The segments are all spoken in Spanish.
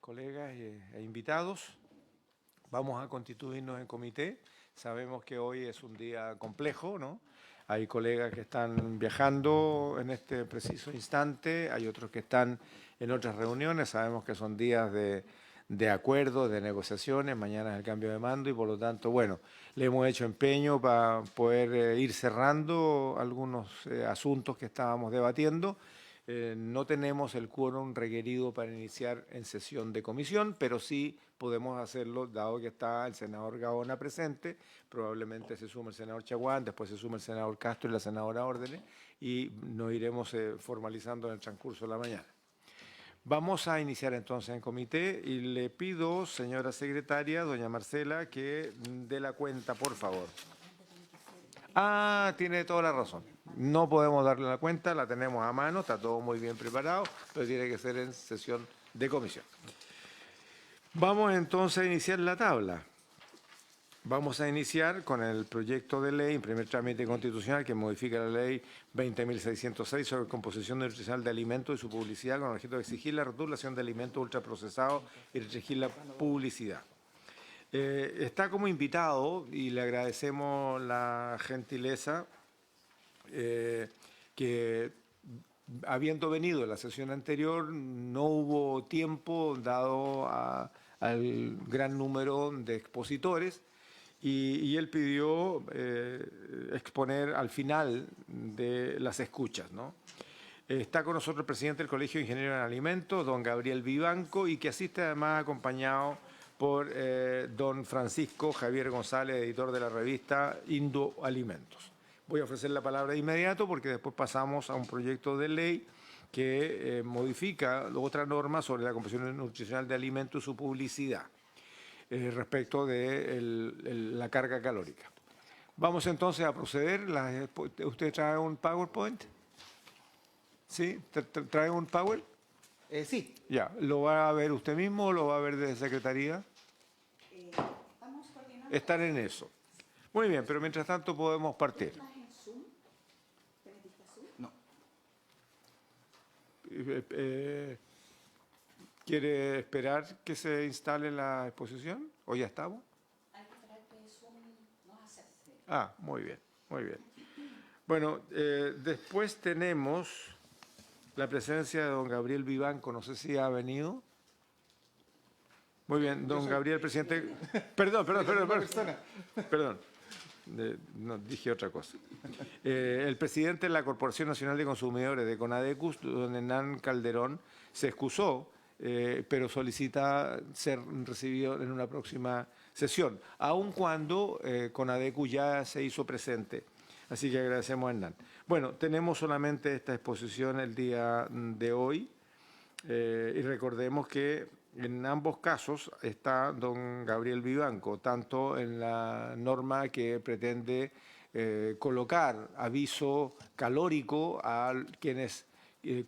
colegas e invitados. Vamos a constituirnos en comité. Sabemos que hoy es un día complejo, ¿no? Hay colegas que están viajando en este preciso instante, hay otros que están en otras reuniones. Sabemos que son días de acuerdos, de negociaciones. Mañana es el cambio de mando y por lo tanto, bueno, le hemos hecho empeño para poder ir cerrando algunos asuntos que estábamos debatiendo. No tenemos el quórum requerido para iniciar en sesión de comisión, pero sí podemos hacerlo, dado que está el senador Gaona presente, probablemente se sume el senador Chaguán, después se suma el senador Castro y la senadora Órdenes, y nos iremos formalizando en el transcurso de la mañana. Vamos a iniciar entonces en comité y le pido, señora secretaria, doña Marcela, que dé la cuenta, por favor. Ah, tiene toda la razón. No podemos darle la cuenta, la tenemos a mano, está todo muy bien preparado, pero tiene que ser en sesión de comisión. Vamos entonces a iniciar la tabla. Vamos a iniciar con el proyecto de ley en primer trámite constitucional que modifica la ley 20.606 sobre composición nutricional de alimentos y su publicidad con el objeto de exigir la rotulación de alimentos ultraprocesados y restringir la publicidad. Está como invitado y le agradecemos la gentileza que habiendo venido la sesión anterior no hubo tiempo dado al gran número de expositores y él pidió exponer al final de las escuchas, ¿no? Está con nosotros el presidente del Colegio de Ingenieros en Alimentos, don Gabriel Vivanco, y que asiste además acompañado por don Francisco Javier González, editor de la revista Indo Alimentos. Voy a ofrecer la palabra de inmediato porque después pasamos a un proyecto de ley que modifica otra norma sobre la composición nutricional de alimentos y su publicidad respecto de la carga calórica. Vamos entonces a proceder. ¿Usted trae un PowerPoint? ¿Sí? ¿Trae un Power? Sí. Ya. ¿Lo va a ver usted mismo o lo va a ver desde Secretaría? Estamos coordinando. Están en eso. Muy bien, pero mientras tanto podemos partir. ¿Estás en Zoom? ¿Te metiste a Zoom? No. ¿Quiere esperar que se instale la exposición o ya estamos? Hay que esperar que Zoom nos acepte. Ah, muy bien, muy bien. Bueno, después tenemos la presencia de don Gabriel Vivanco, no sé si ha venido. Muy bien, don Gabriel, presidente. Perdón. No, dije otra cosa. El presidente de la Corporación Nacional de Consumidores de CONADECUS, don Hernán Calderón, se excusó, pero solicita ser recibido en una próxima sesión, aun cuando CONADECUS ya se hizo presente. Así que agradecemos a Hernán. Bueno, tenemos solamente esta exposición el día de hoy y recordemos que en ambos casos está don Gabriel Vivanco, tanto en la norma que pretende colocar aviso calórico a quienes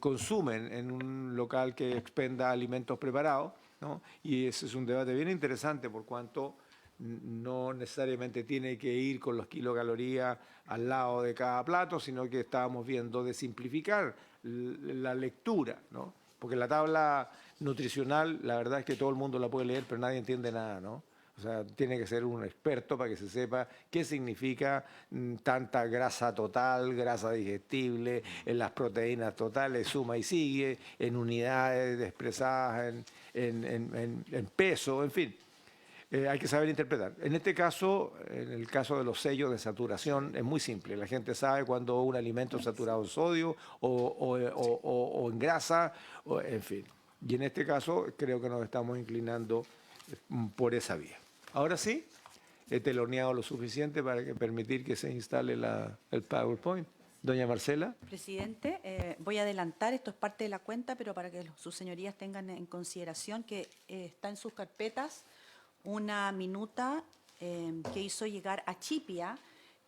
consumen en un local que expenda alimentos preparados, ¿no? Y ese es un debate bien interesante por cuanto no necesariamente tiene que ir con los kilocalorías al lado de cada plato, sino que estábamos viendo de simplificar la lectura, ¿no? Porque la tabla nutricional, la verdad es que todo el mundo la puede leer, pero nadie entiende nada, ¿no? O sea, tiene que ser un experto para que se sepa qué significa tanta grasa total, grasa digestible, en las proteínas totales, suma y sigue, en unidades expresadas en peso, en fin. Hay que saber interpretar. En este caso, en el caso de los sellos de saturación, es muy simple. La gente sabe cuando un alimento es saturado en sodio o en grasa, en fin. Y en este caso, creo que nos estamos inclinando por esa vía. Ahora sí, he teloneado lo suficiente para permitir que se instale el PowerPoint. Doña Marcela. Presidente, voy a adelantar, esto es parte de la cuenta, pero para que sus señorías tengan en consideración que está en sus carpetas una minuta que hizo llegar a Chipia,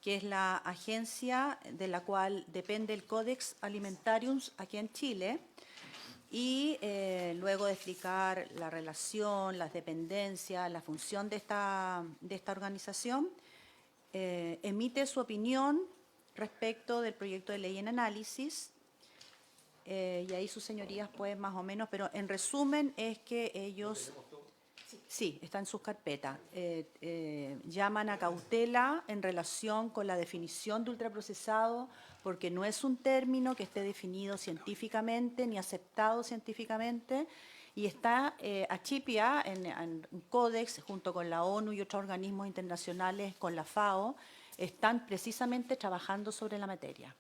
que es la agencia de la cual depende el Codex Alimentarium aquí en Chile, y luego de explicar la relación, las dependencias, la función de esta organización, emite su opinión respecto del proyecto de ley en análisis y ahí sus señorías pueden más o menos, pero en resumen es que ellos, sí, está en sus carpetas, llaman a cautela en relación con la definición de ultraprocesado, porque no es un término que esté definido científicamente ni aceptado científicamente, y está Achipia en un códex junto con la ONU y otros organismos internacionales, con la FAO, están precisamente trabajando sobre la materia.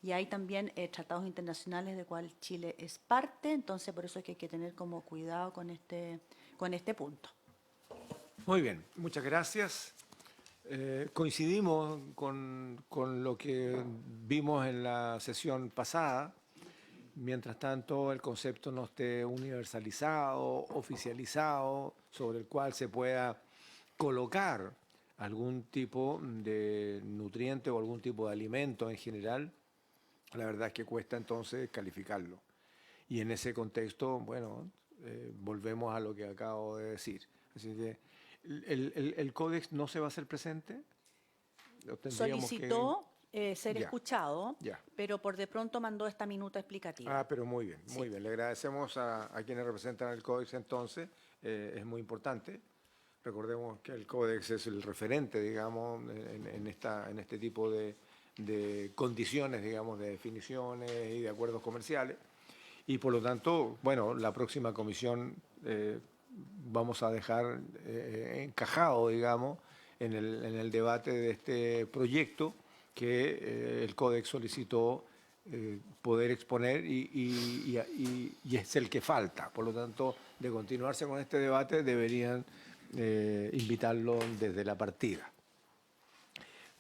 Y hay también tratados internacionales de cual Chile es parte, entonces por eso es que hay que tener como cuidado con este punto. Muy bien, muchas gracias. Coincidimos con lo que vimos en la sesión pasada. Mientras tanto, el concepto no esté universalizado, oficializado, sobre el cual se pueda colocar algún tipo de nutriente o algún tipo de alimento en general, la verdad es que cuesta entonces calificarlo. Y en ese contexto, bueno, volvemos a lo que acabo de decir. Así que, ¿el códex no se va a hacer presente? ¿Lo tendríamos Solicitó ser Ya, escuchado, ya. pero por de pronto mandó esta minuta explicativa. Ah, pero muy bien, muy Sí. bien. Le agradecemos a quienes representan el códex entonces, es muy importante. Recordemos que el códex es el referente, digamos, en este tipo de condiciones, digamos, de definiciones y de acuerdos comerciales. Y por lo tanto, bueno, la próxima comisión vamos a dejar encajado, digamos, en el debate de este proyecto que el Códex solicitó poder exponer y es el que falta. Por lo tanto, de continuarse con este debate, deberían invitarlo desde la partida.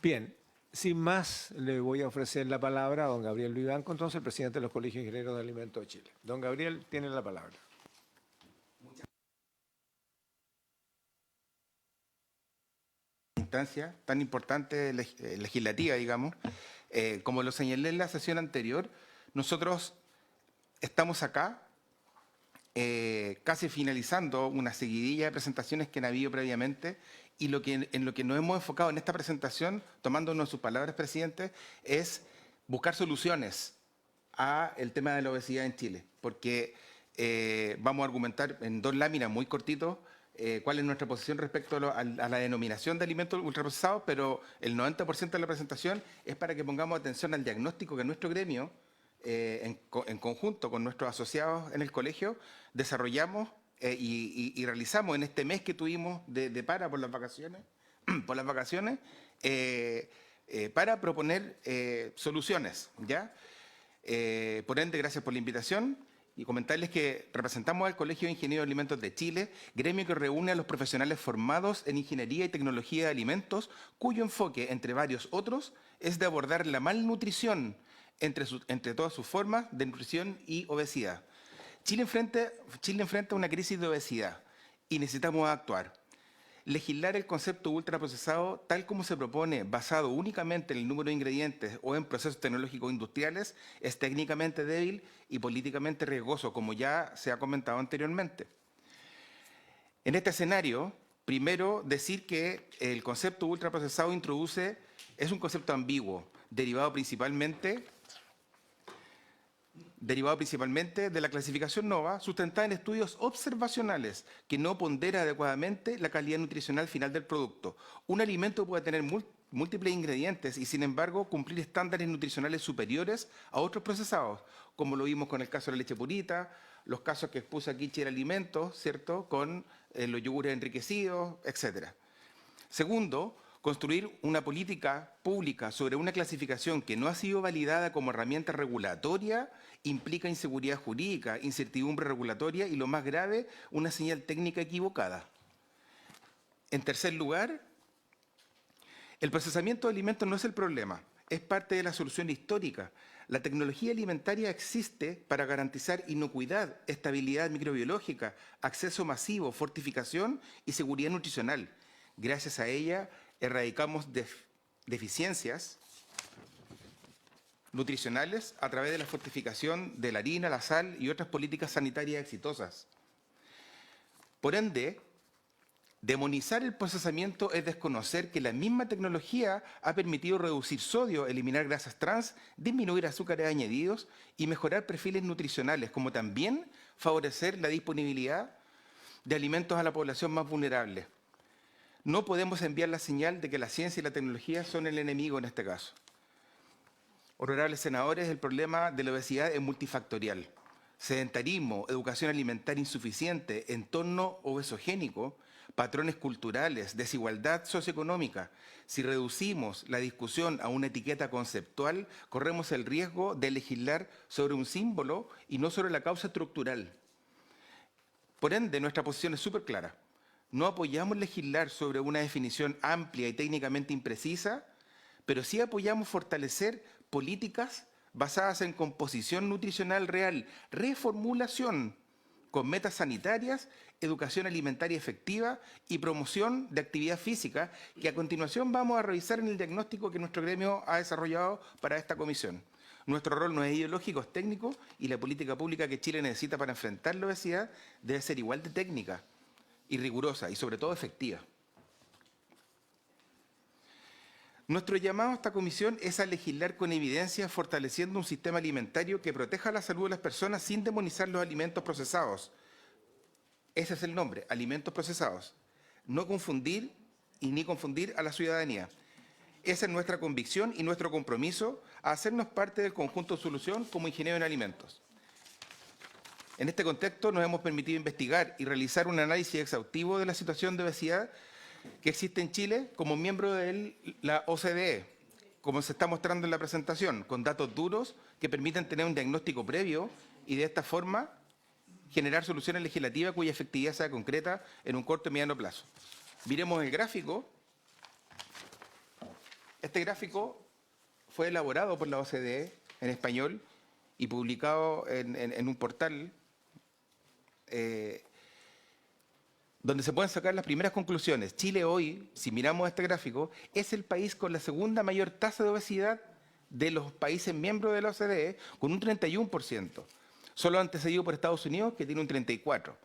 Bien, sin más, le voy a ofrecer la palabra a don Gabriel Vivanco, entonces, presidente de los Colegios de Ingenieros de Alimentos de Chile. Don Gabriel, tiene la palabra. Instancia tan importante legislativa, digamos. Como lo señalé en la sesión anterior, nosotros estamos acá casi finalizando una seguidilla de presentaciones que han habido previamente y en lo que nos hemos enfocado en esta presentación, tomándonos sus palabras, presidente, es buscar soluciones a el tema de la obesidad en Chile, porque vamos a argumentar en 2 láminas muy cortitos cuál es nuestra posición respecto a la denominación de alimentos ultraprocesados, pero el 90% de la presentación es para que pongamos atención al diagnóstico que nuestro gremio, en conjunto con nuestros asociados en el colegio, desarrollamos y realizamos en este mes que tuvimos de para por las vacaciones, para proponer soluciones, ¿ya? Por ende, gracias por la invitación. Y comentarles que representamos al Colegio de Ingenieros de Alimentos de Chile, gremio que reúne a los profesionales formados en Ingeniería y Tecnología de Alimentos, cuyo enfoque, entre varios otros, es de abordar la malnutrición entre todas sus formas de nutrición y obesidad. Chile enfrenta una crisis de obesidad y necesitamos actuar. Legislar el concepto ultraprocesado tal como se propone, basado únicamente en el número de ingredientes o en procesos tecnológicos industriales, es técnicamente débil y políticamente riesgoso, como ya se ha comentado anteriormente. En este escenario, primero decir que el concepto ultraprocesado es un concepto ambiguo, derivado principalmente de la clasificación NOVA, sustentada en estudios observacionales que no pondera adecuadamente la calidad nutricional final del producto. Un alimento puede tener múltiples ingredientes y, sin embargo, cumplir estándares nutricionales superiores a otros procesados, como lo vimos con el caso de la leche purita, los casos que expuso aquí Chile Alimentos, ¿cierto?, con los yogures enriquecidos, etc. Segundo, construir una política pública sobre una clasificación que no ha sido validada como herramienta regulatoria implica inseguridad jurídica, incertidumbre regulatoria y, lo más grave, una señal técnica equivocada. En tercer lugar, el procesamiento de alimentos no es el problema, es parte de la solución histórica. La tecnología alimentaria existe para garantizar inocuidad, estabilidad microbiológica, acceso masivo, fortificación y seguridad nutricional. Gracias a ella, erradicamos deficiencias nutricionales a través de la fortificación de la harina, la sal y otras políticas sanitarias exitosas. Por ende, Demonizar el procesamiento es desconocer que la misma tecnología ha permitido reducir sodio, eliminar grasas trans, disminuir azúcares añadidos y mejorar perfiles nutricionales, como también favorecer la disponibilidad de alimentos a la población más vulnerable. No podemos enviar la señal de que la ciencia y la tecnología son el enemigo en este caso. Honorables senadores, el problema de la obesidad es multifactorial. Sedentarismo, educación alimentaria insuficiente, entorno obesogénico, patrones culturales, desigualdad socioeconómica. Si reducimos la discusión a una etiqueta conceptual, corremos el riesgo de legislar sobre un símbolo y no sobre la causa estructural. Por ende, nuestra posición es súper clara. No apoyamos legislar sobre una definición amplia y técnicamente imprecisa, pero sí apoyamos fortalecer políticas basadas en composición nutricional real, reformulación con metas sanitarias, educación alimentaria efectiva y promoción de actividad física, que a continuación vamos a revisar en el diagnóstico que nuestro gremio ha desarrollado para esta comisión. Nuestro rol no es ideológico, es técnico, y la política pública que Chile necesita para enfrentar la obesidad debe ser igual de técnica y rigurosa, y sobre todo efectiva. Nuestro llamado a esta comisión es a legislar con evidencia, fortaleciendo un sistema alimentario que proteja la salud de las personas sin demonizar los alimentos procesados. Ese es el nombre, alimentos procesados. No confundir y ni confundir a la ciudadanía. Esa es nuestra convicción y nuestro compromiso a hacernos parte del conjunto de solución como ingeniero en alimentos. En este contexto nos hemos permitido investigar y realizar un análisis exhaustivo de la situación de obesidad que existe en Chile como miembro de la OCDE, como se está mostrando en la presentación, con datos duros que permiten tener un diagnóstico previo y de esta forma generar soluciones legislativas cuya efectividad sea concreta en un corto y mediano plazo. Miremos el gráfico. Este gráfico fue elaborado por la OCDE en español y publicado en un portal donde se pueden sacar las primeras conclusiones. Chile hoy, si miramos este gráfico, es el país con la segunda mayor tasa de obesidad de los países miembros de la OCDE, con un 31%, solo antecedido por Estados Unidos, que tiene un 34%.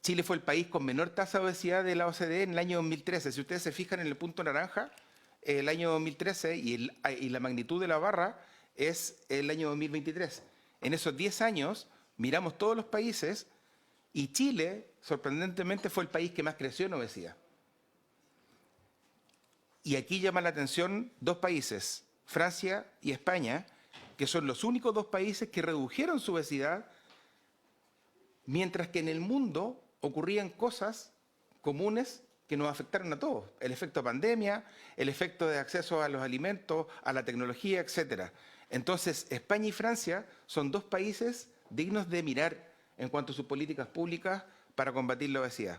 Chile fue el país con menor tasa de obesidad de la OCDE en el año 2013. Si ustedes se fijan en el punto naranja, el año 2013 y la magnitud de la barra es el año 2023. En esos 10 años miramos todos los países y Chile, sorprendentemente, fue el país que más creció en obesidad. Y aquí llama la atención dos países, Francia y España, que son los únicos dos países que redujeron su obesidad, mientras que en el mundo ocurrían cosas comunes que nos afectaron a todos. El efecto pandemia, el efecto de acceso a los alimentos, a la tecnología, etc. Entonces, España y Francia son dos países dignos de mirar en cuanto a sus políticas públicas para combatir la obesidad.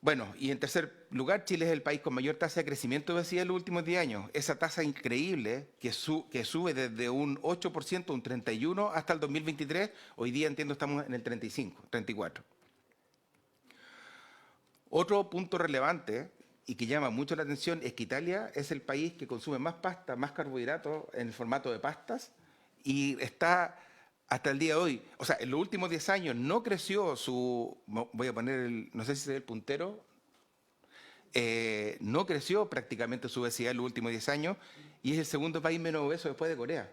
Bueno, y en tercer lugar, Chile es el país con mayor tasa de crecimiento de obesidad en los últimos 10 años. Esa tasa increíble que sube desde un 8%, un 31%, hasta el 2023, hoy día entiendo estamos en el 35, 34%. Otro punto relevante y que llama mucho la atención es que Italia es el país que consume más pasta, más carbohidratos en el formato de pastas y está hasta el día de hoy, o sea, en los últimos 10 años no creció su, voy a poner, no sé si es el puntero, no creció prácticamente su obesidad en los últimos 10 años y es el segundo país menos obeso después de Corea.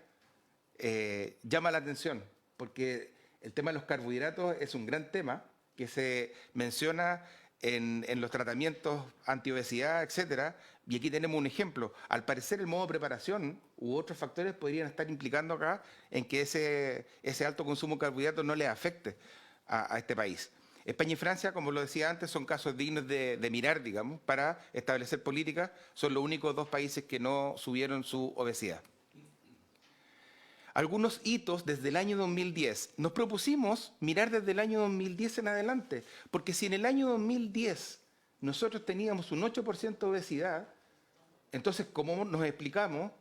Llama la atención porque el tema de los carbohidratos es un gran tema que se menciona en los tratamientos antiobesidad, etcétera, y aquí tenemos un ejemplo. Al parecer el modo de preparación u otros factores podrían estar implicando acá en que ese alto consumo de carbohidratos no le afecte a este país. España y Francia, como lo decía antes, son casos dignos de mirar, digamos, para establecer políticas. Son los únicos dos países que no subieron su obesidad. Algunos hitos desde el año 2010. Nos propusimos mirar desde el año 2010 en adelante, porque si en el año 2010 nosotros teníamos un 8% de obesidad, entonces, ¿cómo nos explicamos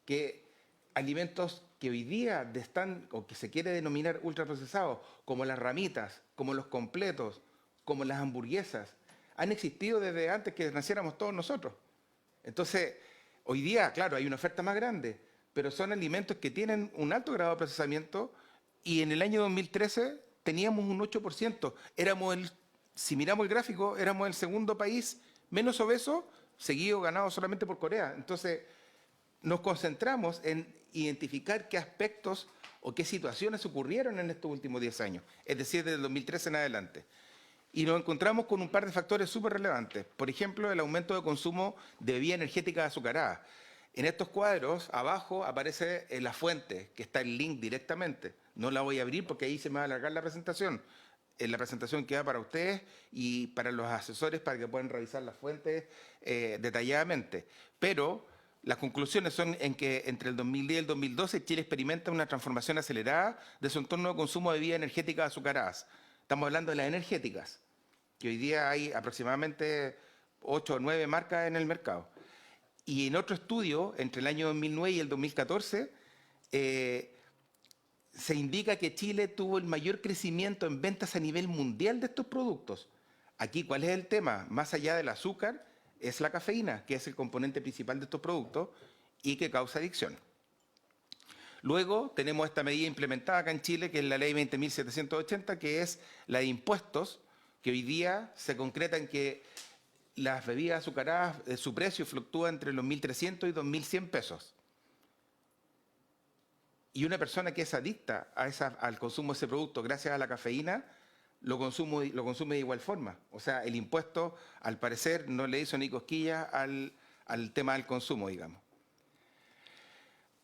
que alimentos que hoy día están, o que se quiere denominar ultraprocesados, como las ramitas, como los completos, como las hamburguesas, han existido desde antes que naciéramos todos nosotros? Entonces, hoy día, claro, hay una oferta más grande, pero son alimentos que tienen un alto grado de procesamiento y en el año 2013 teníamos un 8%. Si miramos el gráfico, éramos el segundo país menos obeso, seguido ganado solamente por Corea. Entonces, nos concentramos en identificar qué aspectos o qué situaciones ocurrieron en estos últimos 10 años, es decir, desde el 2013 en adelante. Y nos encontramos con un par de factores súper relevantes. Por ejemplo, el aumento de consumo de bebidas energéticas azucaradas. En estos cuadros, abajo, aparece la fuente, que está el link directamente. No la voy a abrir porque ahí se me va a alargar la presentación. La presentación queda para ustedes y para los asesores para que puedan revisar las fuentes detalladamente. Pero las conclusiones son en que entre el 2010 y el 2012 Chile experimenta una transformación acelerada de su entorno de consumo de bebidas energéticas azucaradas. Estamos hablando de las energéticas, que hoy día hay aproximadamente 8 o 9 marcas en el mercado. Y en otro estudio, entre el año 2009 y el 2014, se indica que Chile tuvo el mayor crecimiento en ventas a nivel mundial de estos productos. Aquí, ¿cuál es el tema? Más allá del azúcar, es la cafeína, que es el componente principal de estos productos y que causa adicción. Luego tenemos esta medida implementada acá en Chile, que es la Ley 20.780, que es la de impuestos, que hoy día se concreta en que las bebidas azucaradas, su precio fluctúa entre los 1.300 y 2.100 pesos. Y una persona que es adicta al consumo de ese producto gracias a la cafeína, lo consume de igual forma. O sea, el impuesto, al parecer, no le hizo ni cosquillas al tema del consumo, digamos.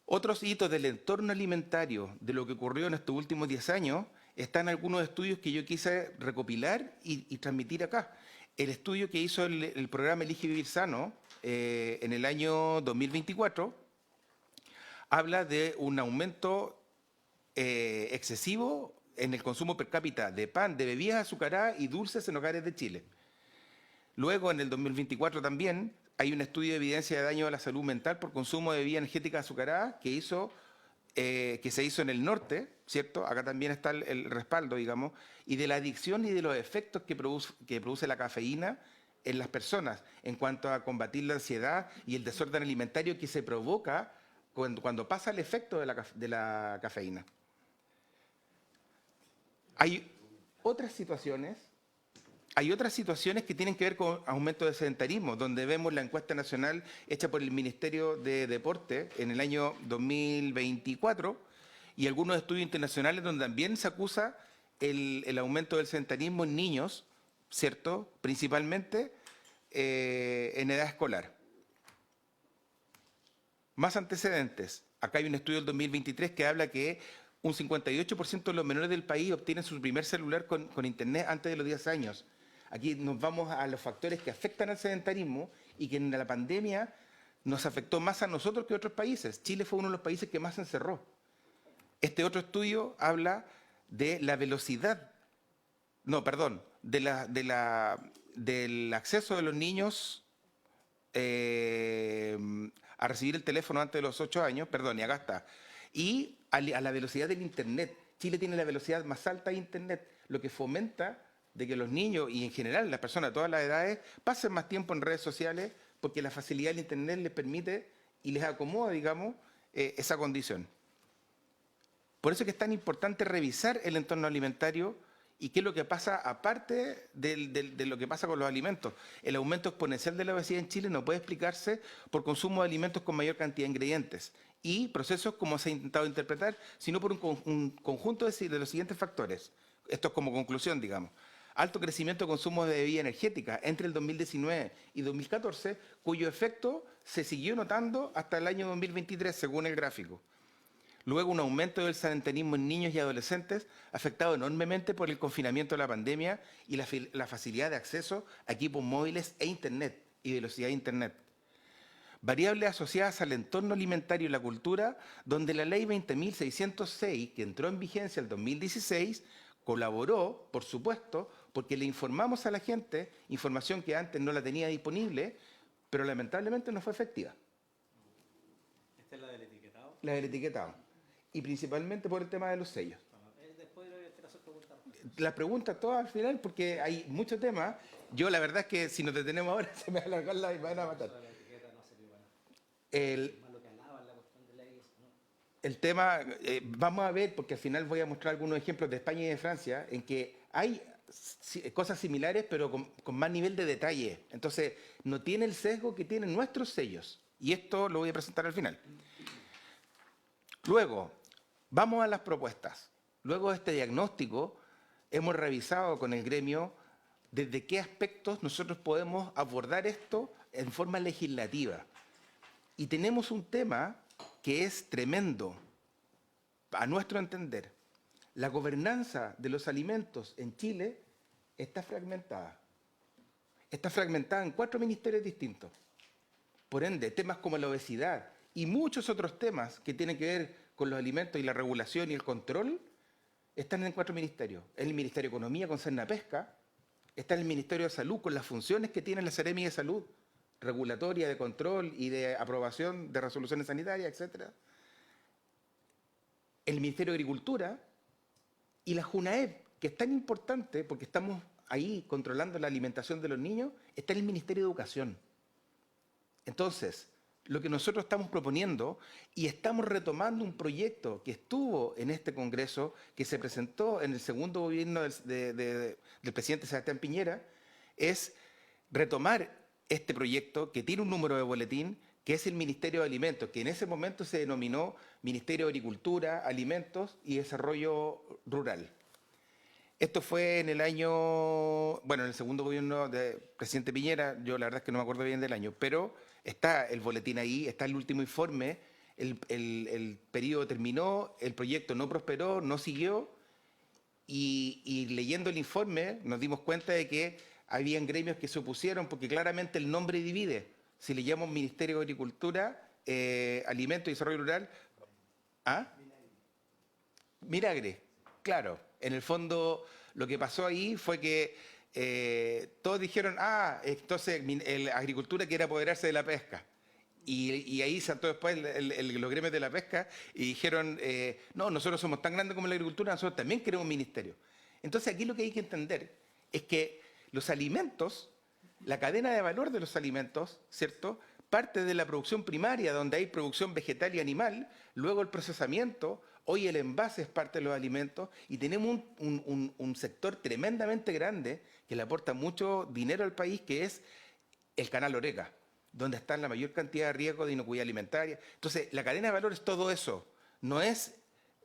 Otros hitos del entorno alimentario de lo que ocurrió en estos últimos 10 años están algunos estudios que yo quise recopilar y transmitir acá. El estudio que hizo el programa Elige Vivir Sano en el año 2024 habla de un aumento excesivo en el consumo per cápita de pan, de bebidas azucaradas y dulces en hogares de Chile. Luego, en el 2024 también, hay un estudio de evidencia de daño a la salud mental por consumo de bebidas energéticas azucaradas que se hizo en el norte, ¿cierto? Acá también está el respaldo, digamos, y de la adicción y de los efectos que produce la cafeína en las personas en cuanto a combatir la ansiedad y el desorden alimentario que se provoca cuando pasa el efecto de la cafeína. Hay otras situaciones que tienen que ver con aumento de sedentarismo, donde vemos la encuesta nacional hecha por el Ministerio de Deporte en el año 2024 y algunos estudios internacionales donde también se acusa el aumento del sedentarismo en niños, ¿cierto? Principalmente en edad escolar. Más antecedentes. Acá hay un estudio del 2023 que habla que un 58% de los menores del país obtienen su primer celular con internet antes de los 10 años. Aquí nos vamos a los factores que afectan al sedentarismo y que en la pandemia nos afectó más a nosotros que a otros países. Chile fue uno de los países que más se encerró. Este otro estudio habla de la velocidad, del acceso de los niños a recibir el teléfono antes de los 8 años, y acá está, y a la velocidad del Internet. Chile tiene la velocidad más alta de Internet, lo que fomenta de que los niños y en general las personas de todas las edades pasen más tiempo en redes sociales porque la facilidad del Internet les permite y les acomoda, digamos, esa condición. Por eso es que es tan importante revisar el entorno alimentario y qué es lo que pasa aparte de lo que pasa con los alimentos. El aumento exponencial de la obesidad en Chile no puede explicarse por consumo de alimentos con mayor cantidad de ingredientes y procesos como se ha intentado interpretar, sino por un conjunto de los siguientes factores. Esto es como conclusión, digamos. Alto crecimiento de consumo de bebida energética entre el 2019 y 2014, cuyo efecto se siguió notando hasta el año 2023, según el gráfico. Luego, un aumento del sedentarismo en niños y adolescentes, afectado enormemente por el confinamiento de la pandemia y la facilidad de acceso a equipos móviles e Internet y velocidad de Internet. Variables asociadas al entorno alimentario y la cultura, donde la Ley 20.606, que entró en vigencia el 2016, colaboró, por supuesto, porque le informamos a la gente información que antes no la tenía disponible, pero lamentablemente no fue efectiva. ¿Esta es la del etiquetado? La del etiquetado. Y principalmente por el tema de los sellos. Después le voy a hacer preguntas. Las preguntas todas al final, porque hay muchos temas. Yo la verdad es que si nos detenemos ahora se me va a alargar la y me van a matar. La etiqueta no sirvió para nada. Más lo que hablaba en la cuestión de leyes, ¿no? el tema, vamos a ver, porque al final voy a mostrar algunos ejemplos de España y de Francia, en que hay cosas similares, pero con más nivel de detalle. Entonces, no tiene el sesgo que tienen nuestros sellos. Y esto lo voy a presentar al final. Luego, vamos a las propuestas. Luego de este diagnóstico, hemos revisado con el gremio desde qué aspectos nosotros podemos abordar esto en forma legislativa. Y tenemos un tema que es tremendo, a nuestro entender. La gobernanza de los alimentos en Chile está fragmentada. Está fragmentada en 4 ministerios distintos. Por ende, temas como la obesidad y muchos otros temas que tienen que ver con los alimentos y la regulación y el control están en 4 ministerios. En el Ministerio de Economía con Pesca, está en el Ministerio de Salud con las funciones que tiene la Seremi de Salud, regulatoria, de control y de aprobación de resoluciones sanitarias, etc. El Ministerio de Agricultura y la JUNAEP, que es tan importante porque estamos ahí controlando la alimentación de los niños, está en el Ministerio de Educación. Entonces, lo que nosotros estamos proponiendo, y estamos retomando un proyecto que estuvo en este Congreso, que se presentó en el segundo gobierno del presidente Sebastián Piñera, es retomar este proyecto que tiene un número de boletín, que es el Ministerio de Alimentos, que en ese momento se denominó Ministerio de Agricultura, Alimentos y Desarrollo Rural. Esto fue en el año, bueno, en el segundo gobierno del presidente Piñera, yo la verdad es que no me acuerdo bien del año, pero está el boletín ahí, está el último informe, el periodo terminó, el proyecto no prosperó, no siguió, y leyendo el informe nos dimos cuenta de que habían gremios que se opusieron porque claramente el nombre divide. Si le llamamos Ministerio de Agricultura, Alimentos y Desarrollo Rural, ¿ah? Miragre, claro. En el fondo, lo que pasó ahí fue que todos dijeron, entonces la agricultura quiere apoderarse de la pesca. Y ahí saltó después los gremios de la pesca y dijeron, no, nosotros somos tan grandes como la agricultura, nosotros también queremos un ministerio. Entonces aquí lo que hay que entender es que los alimentos, la cadena de valor de los alimentos, ¿cierto?, parte de la producción primaria, donde hay producción vegetal y animal, luego el procesamiento, hoy el envase es parte de los alimentos, y tenemos un sector tremendamente grande que le aporta mucho dinero al país, que es el canal Horeca, donde está la mayor cantidad de riesgos de inocuidad alimentaria. Entonces, la cadena de valor es todo eso, no es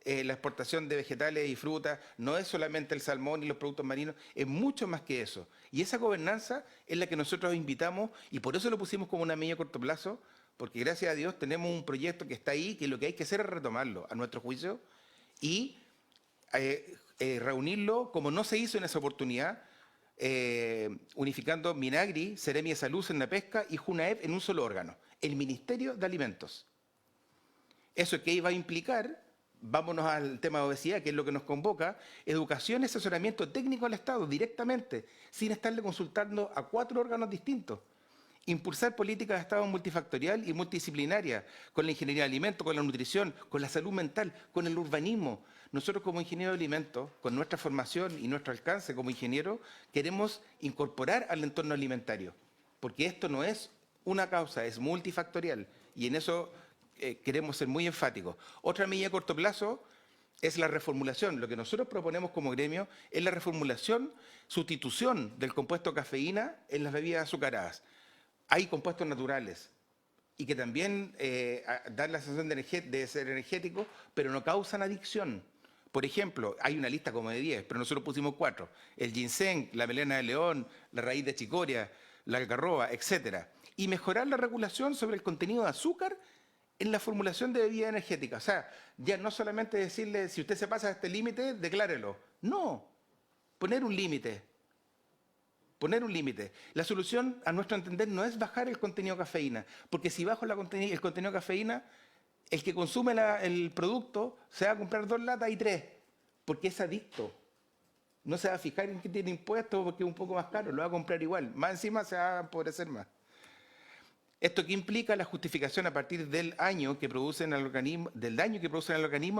la exportación de vegetales y frutas, no es solamente el salmón y los productos marinos, es mucho más que eso. Y esa gobernanza es la que nosotros invitamos, y por eso lo pusimos como una medida a corto plazo, porque gracias a Dios tenemos un proyecto que está ahí, que lo que hay que hacer es retomarlo, a nuestro juicio, y reunirlo como no se hizo en esa oportunidad, unificando Minagri, Seremi de Salud, Pesca y JUNAEP en un solo órgano, el Ministerio de Alimentos. ¿Eso qué iba a implicar? Vámonos al tema de obesidad, que es lo que nos convoca, educación y asesoramiento técnico al Estado directamente, sin estarle consultando a 4 órganos distintos. Impulsar políticas de Estado multifactorial y multidisciplinaria, con la ingeniería de alimentos, con la nutrición, con la salud mental, con el urbanismo. Nosotros como ingenieros de alimentos, con nuestra formación y nuestro alcance como ingeniero, queremos incorporar al entorno alimentario, porque esto no es una causa, es multifactorial, y en eso queremos ser muy enfáticos. Otra medida a corto plazo es la reformulación. Lo que nosotros proponemos como gremio es la reformulación, sustitución del compuesto cafeína en las bebidas azucaradas. Hay compuestos naturales y que también dan la sensación de ser energéticos, pero no causan adicción. Por ejemplo, hay una lista como de 10, pero nosotros pusimos 4. El ginseng, la melena de león, la raíz de chicoria, la algarroba, etc. Y mejorar la regulación sobre el contenido de azúcar en la formulación de bebidas energéticas. O sea, ya no solamente decirle, si usted se pasa a este límite, declárelo. No, poner un límite. Poner un límite. La solución, a nuestro entender, no es bajar el contenido de cafeína, porque si bajo el contenido de cafeína, el que consume el producto se va a comprar 2 latas y 3, porque es adicto. No se va a fijar en que tiene impuestos porque es un poco más caro, lo va a comprar igual. Más encima se va a empobrecer más. Esto que implica la justificación a partir del daño que producen al organismo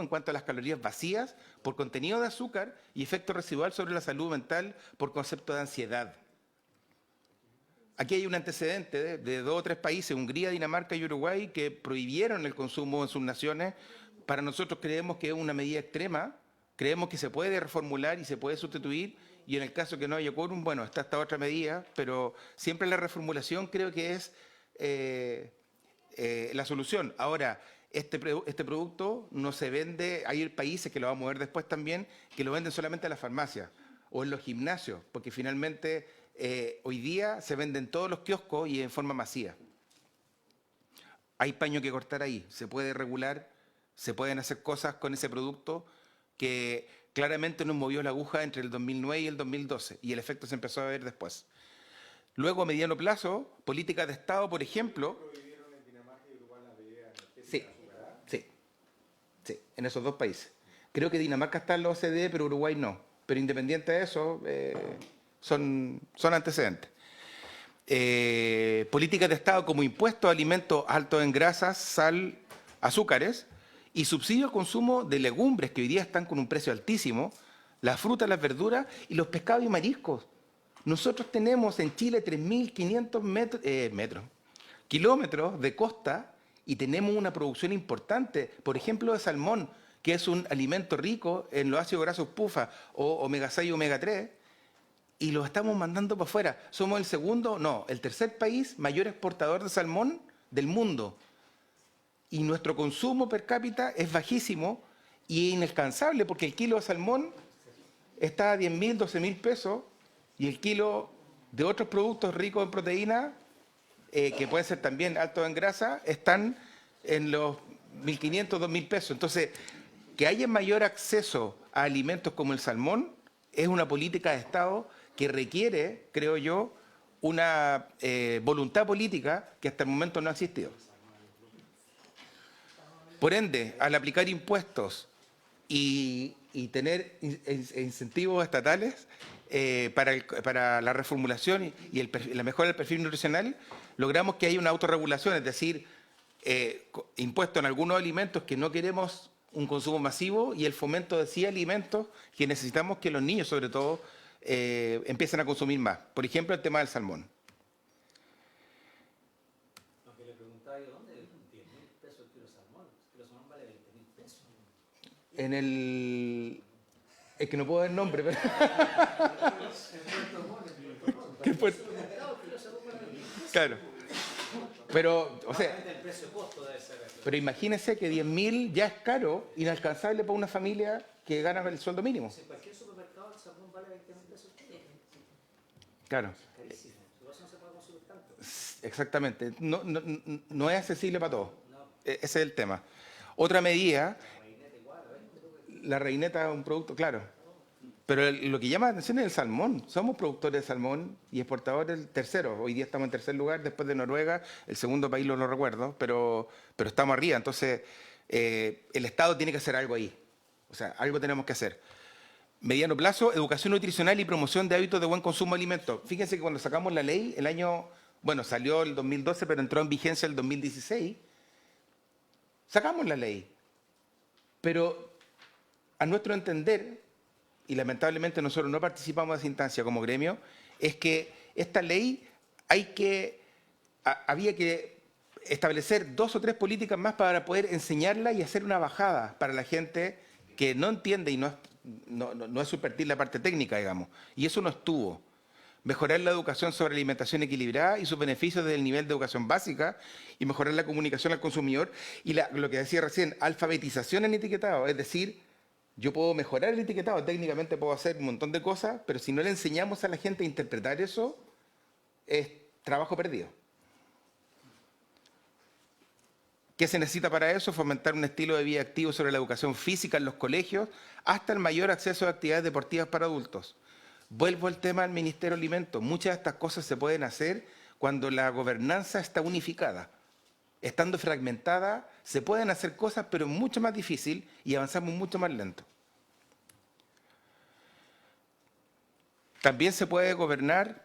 en cuanto a las calorías vacías por contenido de azúcar y efecto residual sobre la salud mental por concepto de ansiedad. Aquí hay un antecedente de 2 o 3 países, Hungría, Dinamarca y Uruguay, que prohibieron el consumo en sus naciones para nosotros creemos que es una medida extrema, creemos que se puede reformular y se puede sustituir, y en el caso que no haya quórum, bueno, está esta otra medida, pero siempre la reformulación creo que es la solución. Ahora, este producto no se vende, hay países que lo vamos a ver después también, que lo venden solamente en las farmacias o en los gimnasios, porque finalmente hoy día se venden en todos los kioscos y en forma masiva. Hay paño que cortar ahí, se puede regular, se pueden hacer cosas con ese producto que claramente nos movió la aguja entre el 2009 y el 2012, y el efecto se empezó a ver después. Luego, a mediano plazo, políticas de Estado, por ejemplo. Sí, en esos dos países. Creo que Dinamarca está en la OCDE, pero Uruguay no. Pero independiente de eso, son antecedentes. Políticas de Estado como impuestos a alimentos altos en grasas, sal, azúcares, y subsidio al consumo de legumbres que hoy día están con un precio altísimo, las frutas, las verduras y los pescados y mariscos. Nosotros tenemos en Chile 3.500 kilómetros de costa y tenemos una producción importante, por ejemplo, de salmón, que es un alimento rico en los ácidos grasos PUFA o omega 6 y omega 3, y lo estamos mandando para afuera. Somos el tercer país mayor exportador de salmón del mundo. Y nuestro consumo per cápita es bajísimo y inalcanzable, porque el kilo de salmón está a 10.000, 12.000 pesos, y el kilo de otros productos ricos en proteína, que pueden ser también altos en grasa, están en los 1.500, 2.000 pesos. Entonces, que haya mayor acceso a alimentos como el salmón es una política de Estado que requiere, creo yo, una voluntad política que hasta el momento no ha existido. Por ende, al aplicar impuestos y tener incentivos estatales para la reformulación y la mejora del perfil nutricional, logramos que haya una autorregulación, es decir, impuesto en algunos alimentos que no queremos un consumo masivo y el fomento de sí alimentos que necesitamos que los niños, sobre todo, empiecen a consumir más. Por ejemplo, el tema del salmón. Aunque le preguntaba yo, ¿dónde? 10.000 pesos el kilo de salmón. El kilo de salmón vale 20.000 pesos. Es que no puedo dar nombre, pero... ¿Qué puerto? Claro. Pero, o sea... El precio costo debe ser. Pero imagínense que 10.000 ya es caro, inalcanzable para una familia que gana el sueldo mínimo. En cualquier supermercado el salmón vale 20.000 pesos. Claro. Carísimo. Por eso no se puede consumir tanto. Exactamente. No es accesible para todos. Ese es el tema. Otra medida, la reineta es un producto, claro. Pero lo que llama la atención es el salmón. Somos productores de salmón y exportadores terceros. Hoy día estamos en tercer lugar después de Noruega. El segundo país no lo recuerdo, pero estamos arriba. Entonces, el Estado tiene que hacer algo ahí. O sea, algo tenemos que hacer. Mediano plazo, educación nutricional y promoción de hábitos de buen consumo de alimentos. Fíjense que cuando sacamos la ley, salió el 2012, pero entró en vigencia el 2016. Sacamos la ley. Pero, a nuestro entender, y lamentablemente nosotros no participamos de esa instancia como gremio, es que esta ley había que establecer 2 o 3 políticas más para poder enseñarla y hacer una bajada para la gente que no entiende y no es subvertir la parte técnica, digamos. Y eso no estuvo. Mejorar la educación sobre alimentación equilibrada y sus beneficios desde el nivel de educación básica, y mejorar la comunicación al consumidor y lo que decía recién, alfabetización en etiquetado, es decir, yo puedo mejorar el etiquetado, técnicamente puedo hacer un montón de cosas, pero si no le enseñamos a la gente a interpretar eso, es trabajo perdido. ¿Qué se necesita para eso? Fomentar un estilo de vida activo sobre la educación física en los colegios, hasta el mayor acceso a actividades deportivas para adultos. Vuelvo al tema del Ministerio de Alimentos. Muchas de estas cosas se pueden hacer cuando la gobernanza está unificada. Estando fragmentada, se pueden hacer cosas, pero es mucho más difícil y avanzamos mucho más lento. También se puede gobernar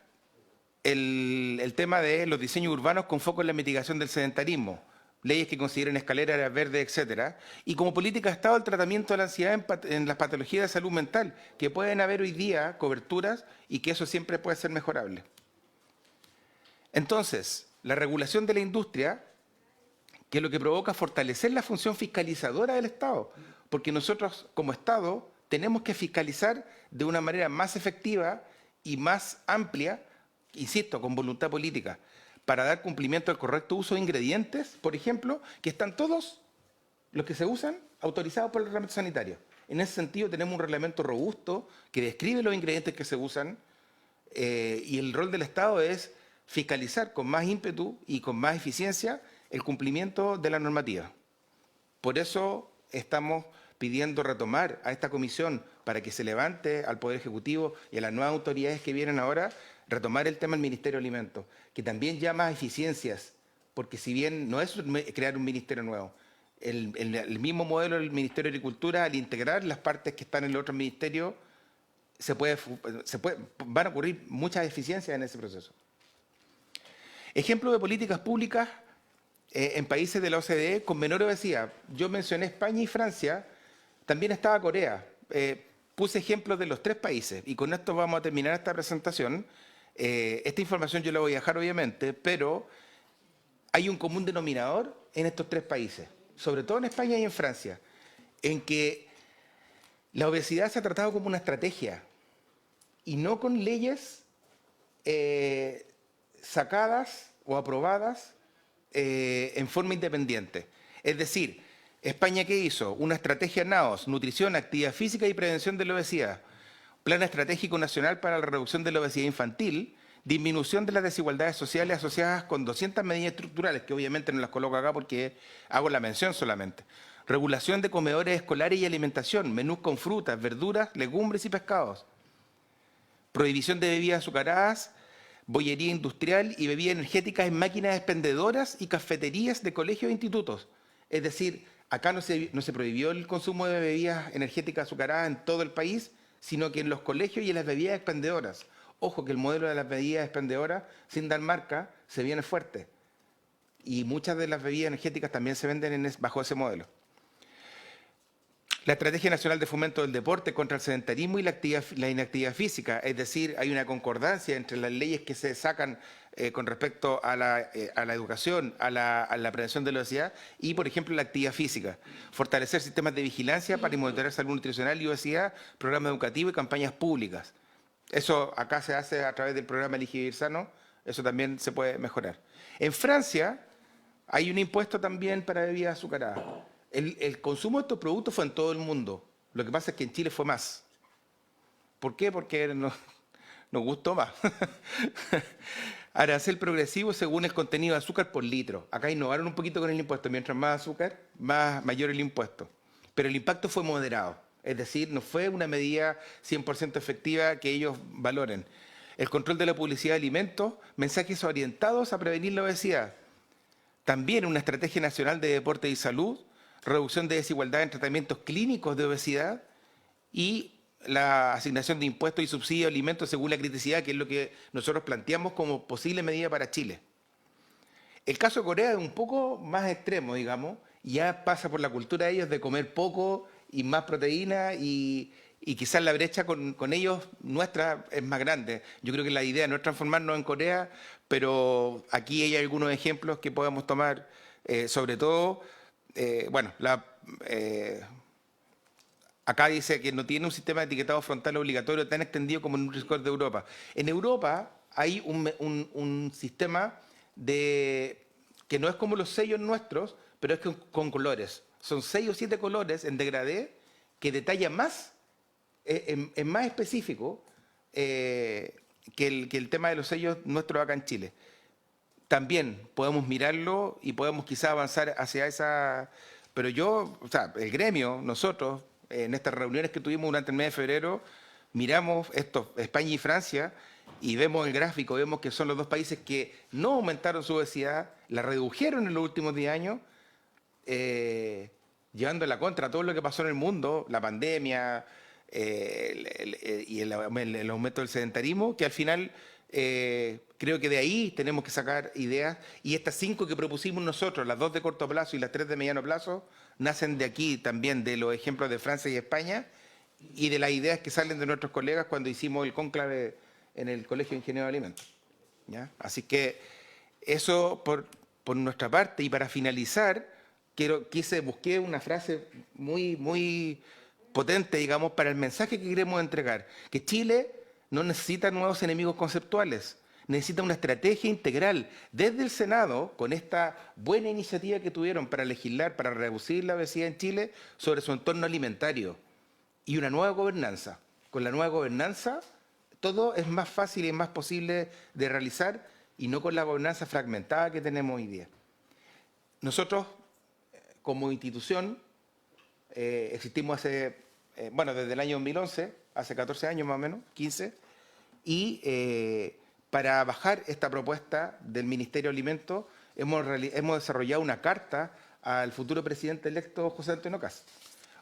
el tema de los diseños urbanos con foco en la mitigación del sedentarismo, leyes que consideren escaleras, áreas verdes, etcétera, y como política de Estado el tratamiento de la ansiedad en las patologías de salud mental, que pueden haber hoy día coberturas y que eso siempre puede ser mejorable. Entonces, la regulación de la industria que lo que provoca fortalecer la función fiscalizadora del Estado, porque nosotros como Estado tenemos que fiscalizar de una manera más efectiva y más amplia, insisto, con voluntad política, para dar cumplimiento al correcto uso de ingredientes, por ejemplo, que están todos los que se usan autorizados por el reglamento sanitario. En ese sentido tenemos un reglamento robusto que describe los ingredientes que se usan y el rol del Estado es fiscalizar con más ímpetu y con más eficiencia el cumplimiento de la normativa. Por eso estamos pidiendo retomar a esta comisión para que se levante al Poder Ejecutivo y a las nuevas autoridades que vienen ahora, retomar el tema del Ministerio de Alimentos, que también llama a eficiencias, porque si bien no es crear un ministerio nuevo, el mismo modelo del Ministerio de Agricultura, al integrar las partes que están en el otro ministerio, van a ocurrir muchas eficiencias en ese proceso. Ejemplo de políticas públicas en países de la OCDE con menor obesidad. Yo mencioné España y Francia, también estaba Corea. Puse ejemplos de los 3 países y con esto vamos a terminar esta presentación. Esta información yo la voy a dejar obviamente, pero hay un común denominador en estos 3 países, sobre todo en España y en Francia, en que la obesidad se ha tratado como una estrategia y no con leyes sacadas o aprobadas en forma independiente. Es decir, España, ¿qué hizo? Una estrategia NAOS, nutrición, actividad física y prevención de la obesidad. Plan estratégico nacional para la reducción de la obesidad infantil, disminución de las desigualdades sociales asociadas con 200 medidas estructurales, que obviamente no las coloco acá porque hago la mención solamente. Regulación de comedores escolares y alimentación, menús con frutas, verduras, legumbres y pescados. Prohibición de bebidas azucaradas, bollería industrial y bebidas energéticas en máquinas expendedoras y cafeterías de colegios e institutos. Es decir, acá no se prohibió el consumo de bebidas energéticas azucaradas en todo el país, sino que en los colegios y en las bebidas expendedoras. Ojo que el modelo de las bebidas expendedoras, sin dar marca, se viene fuerte. Y muchas de las bebidas energéticas también se venden bajo ese modelo. La Estrategia Nacional de Fomento del Deporte contra el sedentarismo y la inactividad física, es decir, hay una concordancia entre las leyes que se sacan con respecto a la educación, a la prevención de la obesidad y, por ejemplo, la actividad física. Fortalecer sistemas de vigilancia para monitorear salud nutricional y obesidad, programas educativos y campañas públicas. Eso acá se hace a través del programa Elige Vivir Sano, eso también se puede mejorar. En Francia hay un impuesto también para bebidas azucaradas. El consumo de estos productos fue en todo el mundo. Lo que pasa es que en Chile fue más. ¿Por qué? Porque nos gustó más. Arancel progresivo según el contenido de azúcar por litro. Acá innovaron un poquito con el impuesto. Mientras más azúcar, mayor el impuesto. Pero el impacto fue moderado. Es decir, no fue una medida 100% efectiva que ellos valoren. El control de la publicidad de alimentos, mensajes orientados a prevenir la obesidad. También una estrategia nacional de deporte y salud, reducción de desigualdad en tratamientos clínicos de obesidad y la asignación de impuestos y subsidios de alimentos según la criticidad, que es lo que nosotros planteamos como posible medida para Chile. El caso de Corea es un poco más extremo, digamos, ya pasa por la cultura de ellos de comer poco y más proteína y quizás la brecha con ellos nuestra es más grande. Yo creo que la idea no es transformarnos en Corea, pero aquí hay algunos ejemplos que podemos tomar, sobre todo. Acá dice que no tiene un sistema de etiquetado frontal obligatorio tan extendido como en un Nutri-Score de Europa. En Europa hay un sistema que no es como los sellos nuestros, pero es con colores. Son 6 o 7 colores en degradé que detalla más, es más específico que el tema de los sellos nuestros acá en Chile. También podemos mirarlo y podemos quizá avanzar hacia esa. Pero el gremio, nosotros, en estas reuniones que tuvimos durante el mes de febrero, miramos España y Francia, y vemos el gráfico, vemos que son los 2 países que no aumentaron su obesidad, la redujeron en los últimos 10 años, llevando la contra todo lo que pasó en el mundo, la pandemia y el aumento del sedentarismo, que al final. Creo que de ahí tenemos que sacar ideas y estas 5 que propusimos nosotros, las 2 de corto plazo y las 3 de mediano plazo, nacen de aquí también, de los ejemplos de Francia y España y de las ideas que salen de nuestros colegas cuando hicimos el cónclave en el Colegio de Ingenieros de Alimentos. ¿Ya? Así que eso por nuestra parte, y para finalizar, busqué una frase muy potente, digamos, para el mensaje que queremos entregar, que Chile no necesita nuevos enemigos conceptuales, necesita una estrategia integral desde el Senado, con esta buena iniciativa que tuvieron para legislar, para reducir la obesidad en Chile, sobre su entorno alimentario, y una nueva gobernanza. Con la nueva gobernanza, todo es más fácil y es más posible de realizar, y no con la gobernanza fragmentada que tenemos hoy día. Nosotros, como institución, existimos desde el año 2011, hace 14 años más o menos, 15, y para bajar esta propuesta del Ministerio de Alimentos hemos desarrollado una carta al futuro presidente electo José Antonio Kast.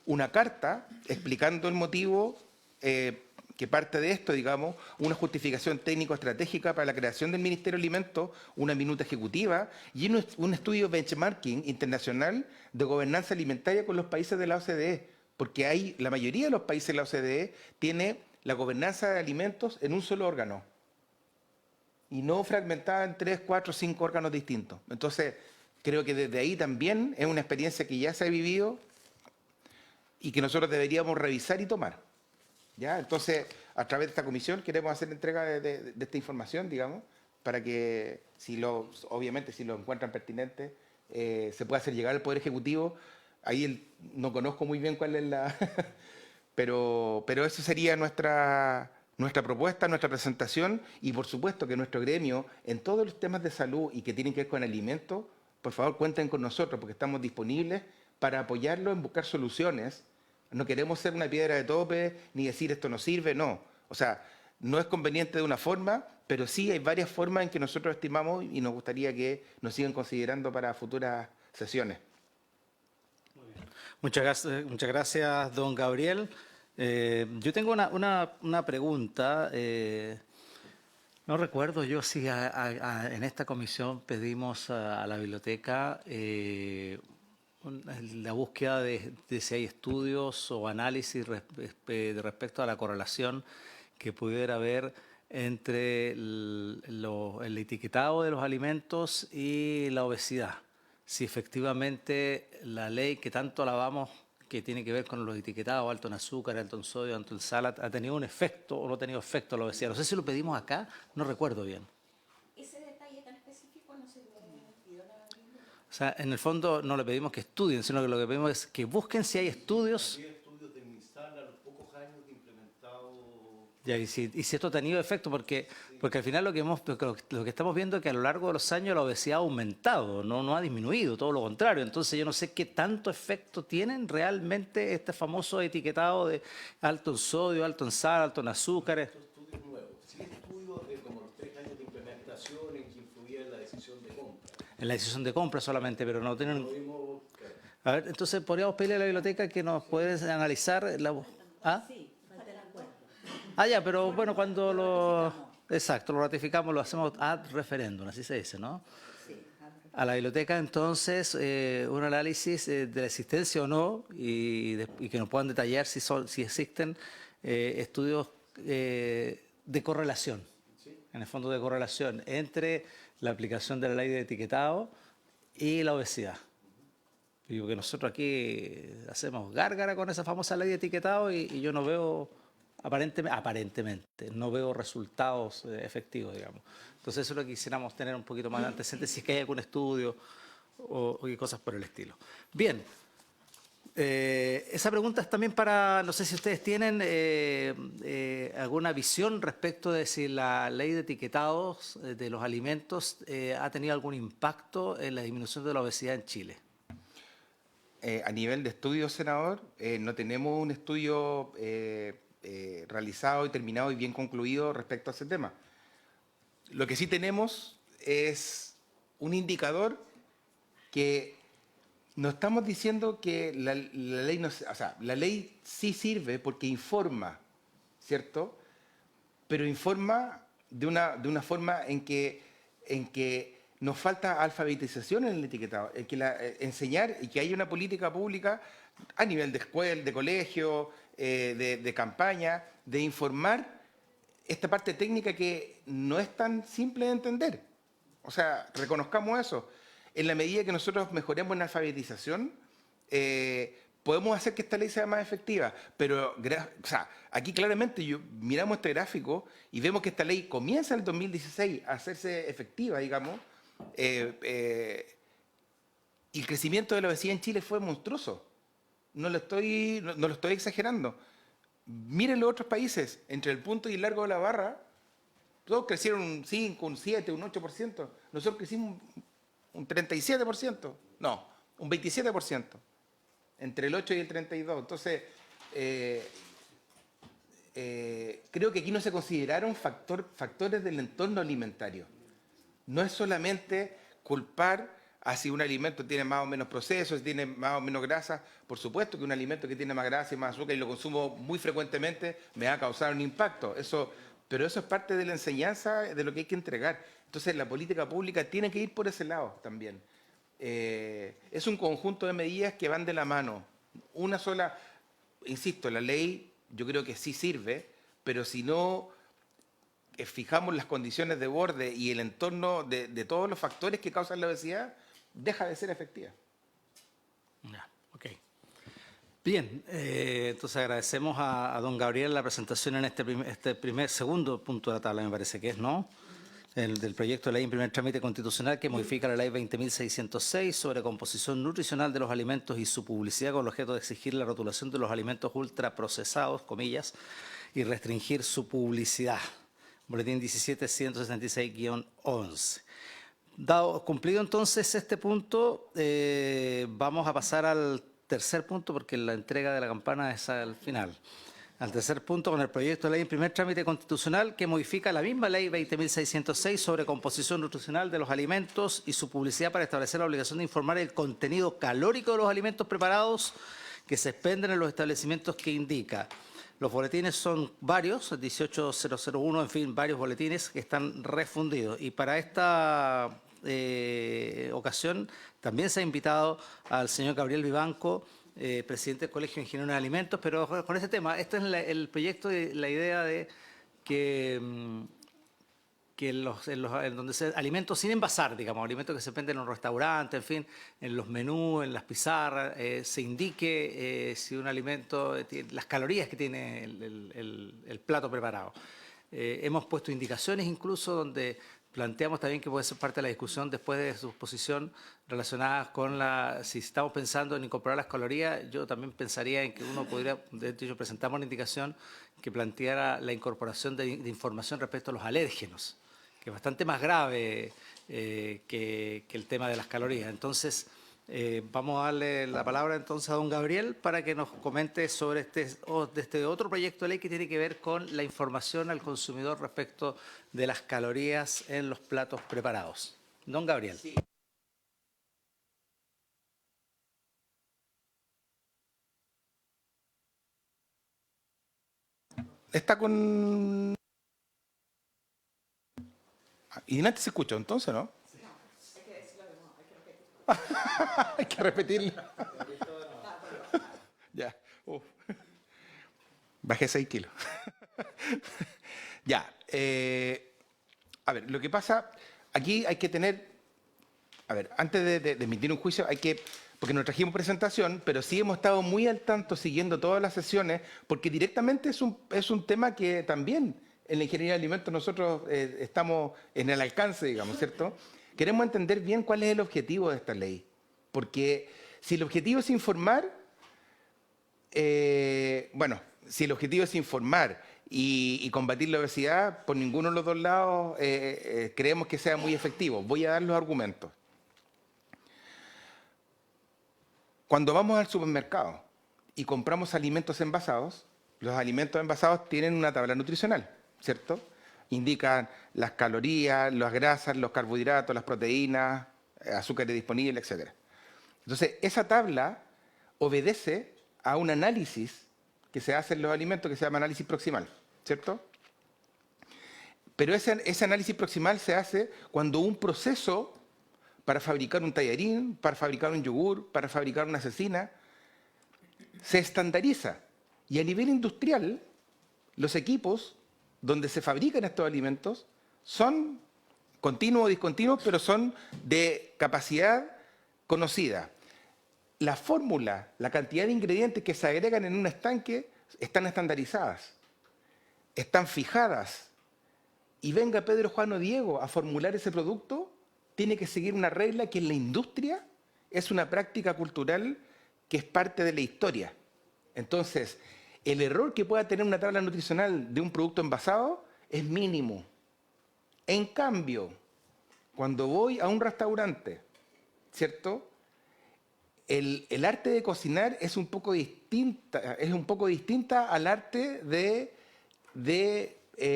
Una carta explicando el motivo que parte de esto, digamos, una justificación técnico-estratégica para la creación del Ministerio de Alimentos, una minuta ejecutiva y un estudio benchmarking internacional de gobernanza alimentaria con los países de la OCDE, porque la mayoría de los países de la OCDE tiene la gobernanza de alimentos en un solo órgano y no fragmentada en 3, 4, 5 órganos distintos. Entonces, creo que desde ahí también es una experiencia que ya se ha vivido y que nosotros deberíamos revisar y tomar. ¿Ya? Entonces, a través de esta comisión queremos hacer entrega de esta información, digamos, para que, obviamente, si lo encuentran pertinente, se pueda hacer llegar al Poder Ejecutivo. Ahí no conozco muy bien cuál es la... pero eso sería nuestra propuesta, nuestra presentación, y por supuesto que nuestro gremio, en todos los temas de salud y que tienen que ver con alimentos, por favor cuenten con nosotros, porque estamos disponibles para apoyarlo en buscar soluciones. No queremos ser una piedra de tope, ni decir esto no sirve, no. O sea, no es conveniente de una forma, pero sí hay varias formas en que nosotros estimamos y nos gustaría que nos sigan considerando para futuras sesiones. Muchas gracias, don Gabriel. Yo tengo una pregunta. No recuerdo yo si en esta comisión pedimos a la biblioteca la búsqueda de si hay estudios o análisis respecto a la correlación que pudiera haber entre el etiquetado de los alimentos y la obesidad. Si efectivamente la ley que tanto alabamos, que tiene que ver con los etiquetados, alto en azúcar, alto en sodio, alto en sal, ha tenido un efecto o no ha tenido efecto en la obesidad. No sé si lo pedimos acá, no recuerdo bien. Ese detalle tan específico no se le pidió la... O sea, en el fondo no le pedimos que estudien, sino que lo que pedimos es que busquen si hay estudios. Había estudios de MinSal a los pocos años de implementado. Ya, y si esto ha tenido efecto, porque al final lo que estamos viendo es que a lo largo de los años la obesidad ha aumentado, no ha disminuido, todo lo contrario. Entonces yo no sé qué tanto efecto tienen realmente este famoso etiquetado de alto en sodio, alto en sal, alto en azúcares. Estudios nuevos. Sí, estudios de como los 3 años de implementación en que influía en la decisión de compra. En la decisión de compra solamente, pero no tienen... Lo vimos, claro. A ver, entonces podríamos pedirle a la biblioteca que nos pueda analizar la... ¿Ah? Ya, pero bueno, cuando lo... Exacto, lo ratificamos, lo hacemos ad referéndum, así se dice, ¿no? A la biblioteca, entonces, un análisis de la existencia o no y que nos puedan detallar si existen estudios de correlación, en el fondo de correlación, entre la aplicación de la ley de etiquetado y la obesidad. Digo que nosotros aquí hacemos gárgara con esa famosa ley de etiquetado y yo no veo... Aparentemente, no veo resultados efectivos, digamos. Entonces eso es lo que quisiéramos tener un poquito más de antecedentes, si es que hay algún estudio o cosas por el estilo. Bien, esa pregunta es también para, no sé si ustedes tienen alguna visión respecto de si la ley de etiquetados de los alimentos ha tenido algún impacto en la disminución de la obesidad en Chile. A nivel de estudio, senador, no tenemos un estudio... realizado y terminado y bien concluido respecto a ese tema. Lo que sí tenemos es un indicador que no estamos diciendo que la ley no, o sea, la ley sí sirve porque informa, ¿cierto? Pero informa de una forma en que nos falta alfabetización en el etiquetado, en que enseñar y que haya una política pública a nivel de escuela, de colegio, de campaña, de informar esta parte técnica que no es tan simple de entender. O sea, reconozcamos eso. en la medida que nosotros mejoremos en alfabetización, podemos hacer que esta ley sea más efectiva. Pero o sea, aquí claramente miramos este gráfico y vemos que esta ley comienza en el 2016 a hacerse efectiva, digamos, y el crecimiento de la obesidad en Chile fue monstruoso. No lo estoy exagerando. Miren los otros países, entre el punto y el largo de la barra, todos crecieron un 5, un 7, un 8%. Nosotros crecimos un 37%. No, un 27%. Entre el 8 y el 32. Entonces, creo que aquí no se consideraron factores del entorno alimentario. No es solamente culpar a si un alimento tiene más o menos procesos, si tiene más o menos grasa. Por supuesto que un alimento que tiene más grasa y más azúcar y lo consumo muy frecuentemente me va a causar un impacto. Pero eso es parte de la enseñanza de lo que hay que entregar. Entonces la política pública tiene que ir por ese lado también. Es un conjunto de medidas que van de la mano. Una sola, insisto, la ley yo creo que sí sirve, pero si no fijamos las condiciones de borde y el entorno de todos los factores que causan la obesidad, deja de ser efectiva. Ya, ok. Bien, entonces agradecemos a don Gabriel la presentación en este segundo punto de la tabla, me parece que es, ¿no? Del proyecto de ley en primer trámite constitucional que modifica la ley 20.606 sobre composición nutricional de los alimentos y su publicidad con el objeto de exigir la rotulación de los alimentos ultraprocesados, comillas, y restringir su publicidad. Boletín 17.166-11. Cumplido entonces este punto, vamos a pasar al tercer punto porque la entrega de la campana es al final. Al tercer punto con el proyecto de ley en primer trámite constitucional que modifica la misma ley 20.606 sobre composición nutricional de los alimentos y su publicidad para establecer la obligación de informar el contenido calórico de los alimentos preparados que se expenden en los establecimientos que indica. Los boletines son varios, 18001, en fin, varios boletines que están refundidos. Y para esta ocasión también se ha invitado al señor Gabriel Vivanco, presidente del Colegio de Ingenieros de Alimentos, pero con este tema, este es el proyecto, la idea de que en donde se alimentos sin envasar, digamos, alimentos que se venden en los restaurantes, en fin, en los menús, en las pizarras, se indique si un alimento, las calorías que tiene el plato preparado. Hemos puesto indicaciones incluso donde planteamos también que puede ser parte de la discusión después de su exposición relacionadas con si estamos pensando en incorporar las calorías, yo también pensaría en que uno podría, de hecho presentamos una indicación que planteara la incorporación de información respecto a los alérgenos, que es bastante más grave que el tema de las calorías. Entonces, vamos a darle la palabra entonces a don Gabriel para que nos comente sobre este otro proyecto de ley que tiene que ver con la información al consumidor respecto de las calorías en los platos preparados. Don Gabriel. Sí. Está con... Y antes se escuchó entonces, ¿no? Sí. Hay que repetirlo. Ya. Bajé 6 kilos. Ya. A ver, lo que pasa, aquí hay que tener... A ver, antes de emitir un juicio hay que... Porque nos trajimos presentación, pero sí hemos estado muy al tanto siguiendo todas las sesiones, porque directamente es un tema que también en la ingeniería de alimentos nosotros estamos en el alcance, digamos, ¿cierto? Queremos entender bien cuál es el objetivo de esta ley. Porque si el objetivo es informar, si el objetivo es informar y combatir la obesidad, por ninguno de los dos lados creemos que sea muy efectivo. Voy a dar los argumentos. Cuando vamos al supermercado y compramos alimentos envasados, los alimentos envasados tienen una tabla nutricional, ¿cierto? Indican las calorías, las grasas, los carbohidratos, las proteínas, azúcares disponibles, etc. Entonces, esa tabla obedece a un análisis que se hace en los alimentos que se llama análisis proximal, ¿cierto? Pero ese análisis proximal se hace cuando un proceso para fabricar un tallarín, para fabricar un yogur, para fabricar una cecina, se estandariza. Y a nivel industrial, los equipos donde se fabrican estos alimentos son continuos o discontinuos, pero son de capacidad conocida. La fórmula, la cantidad de ingredientes que se agregan en un estanque están estandarizadas, están fijadas. Y venga Pedro, Juan o Diego a formular ese producto, tiene que seguir una regla que en la industria es una práctica cultural que es parte de la historia. Entonces, el error que pueda tener una tabla nutricional de un producto envasado es mínimo. En cambio, cuando voy a un restaurante, ¿cierto? El arte de cocinar es un poco distinta al arte de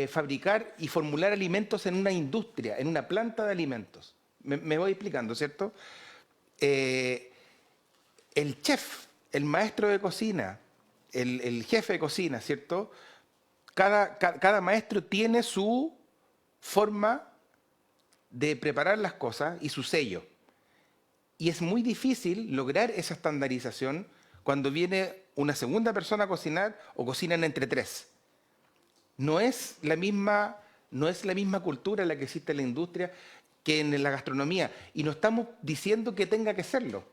fabricar y formular alimentos en una industria, en una planta de alimentos. Me voy explicando, ¿cierto? El chef, el maestro de cocina, el jefe de cocina, ¿cierto? Cada maestro tiene su forma de preparar las cosas y su sello. Y es muy difícil lograr esa estandarización cuando viene una segunda persona a cocinar o cocinan entre tres. No es la misma cultura la que existe en la industria que en la gastronomía. Y no estamos diciendo que tenga que serlo,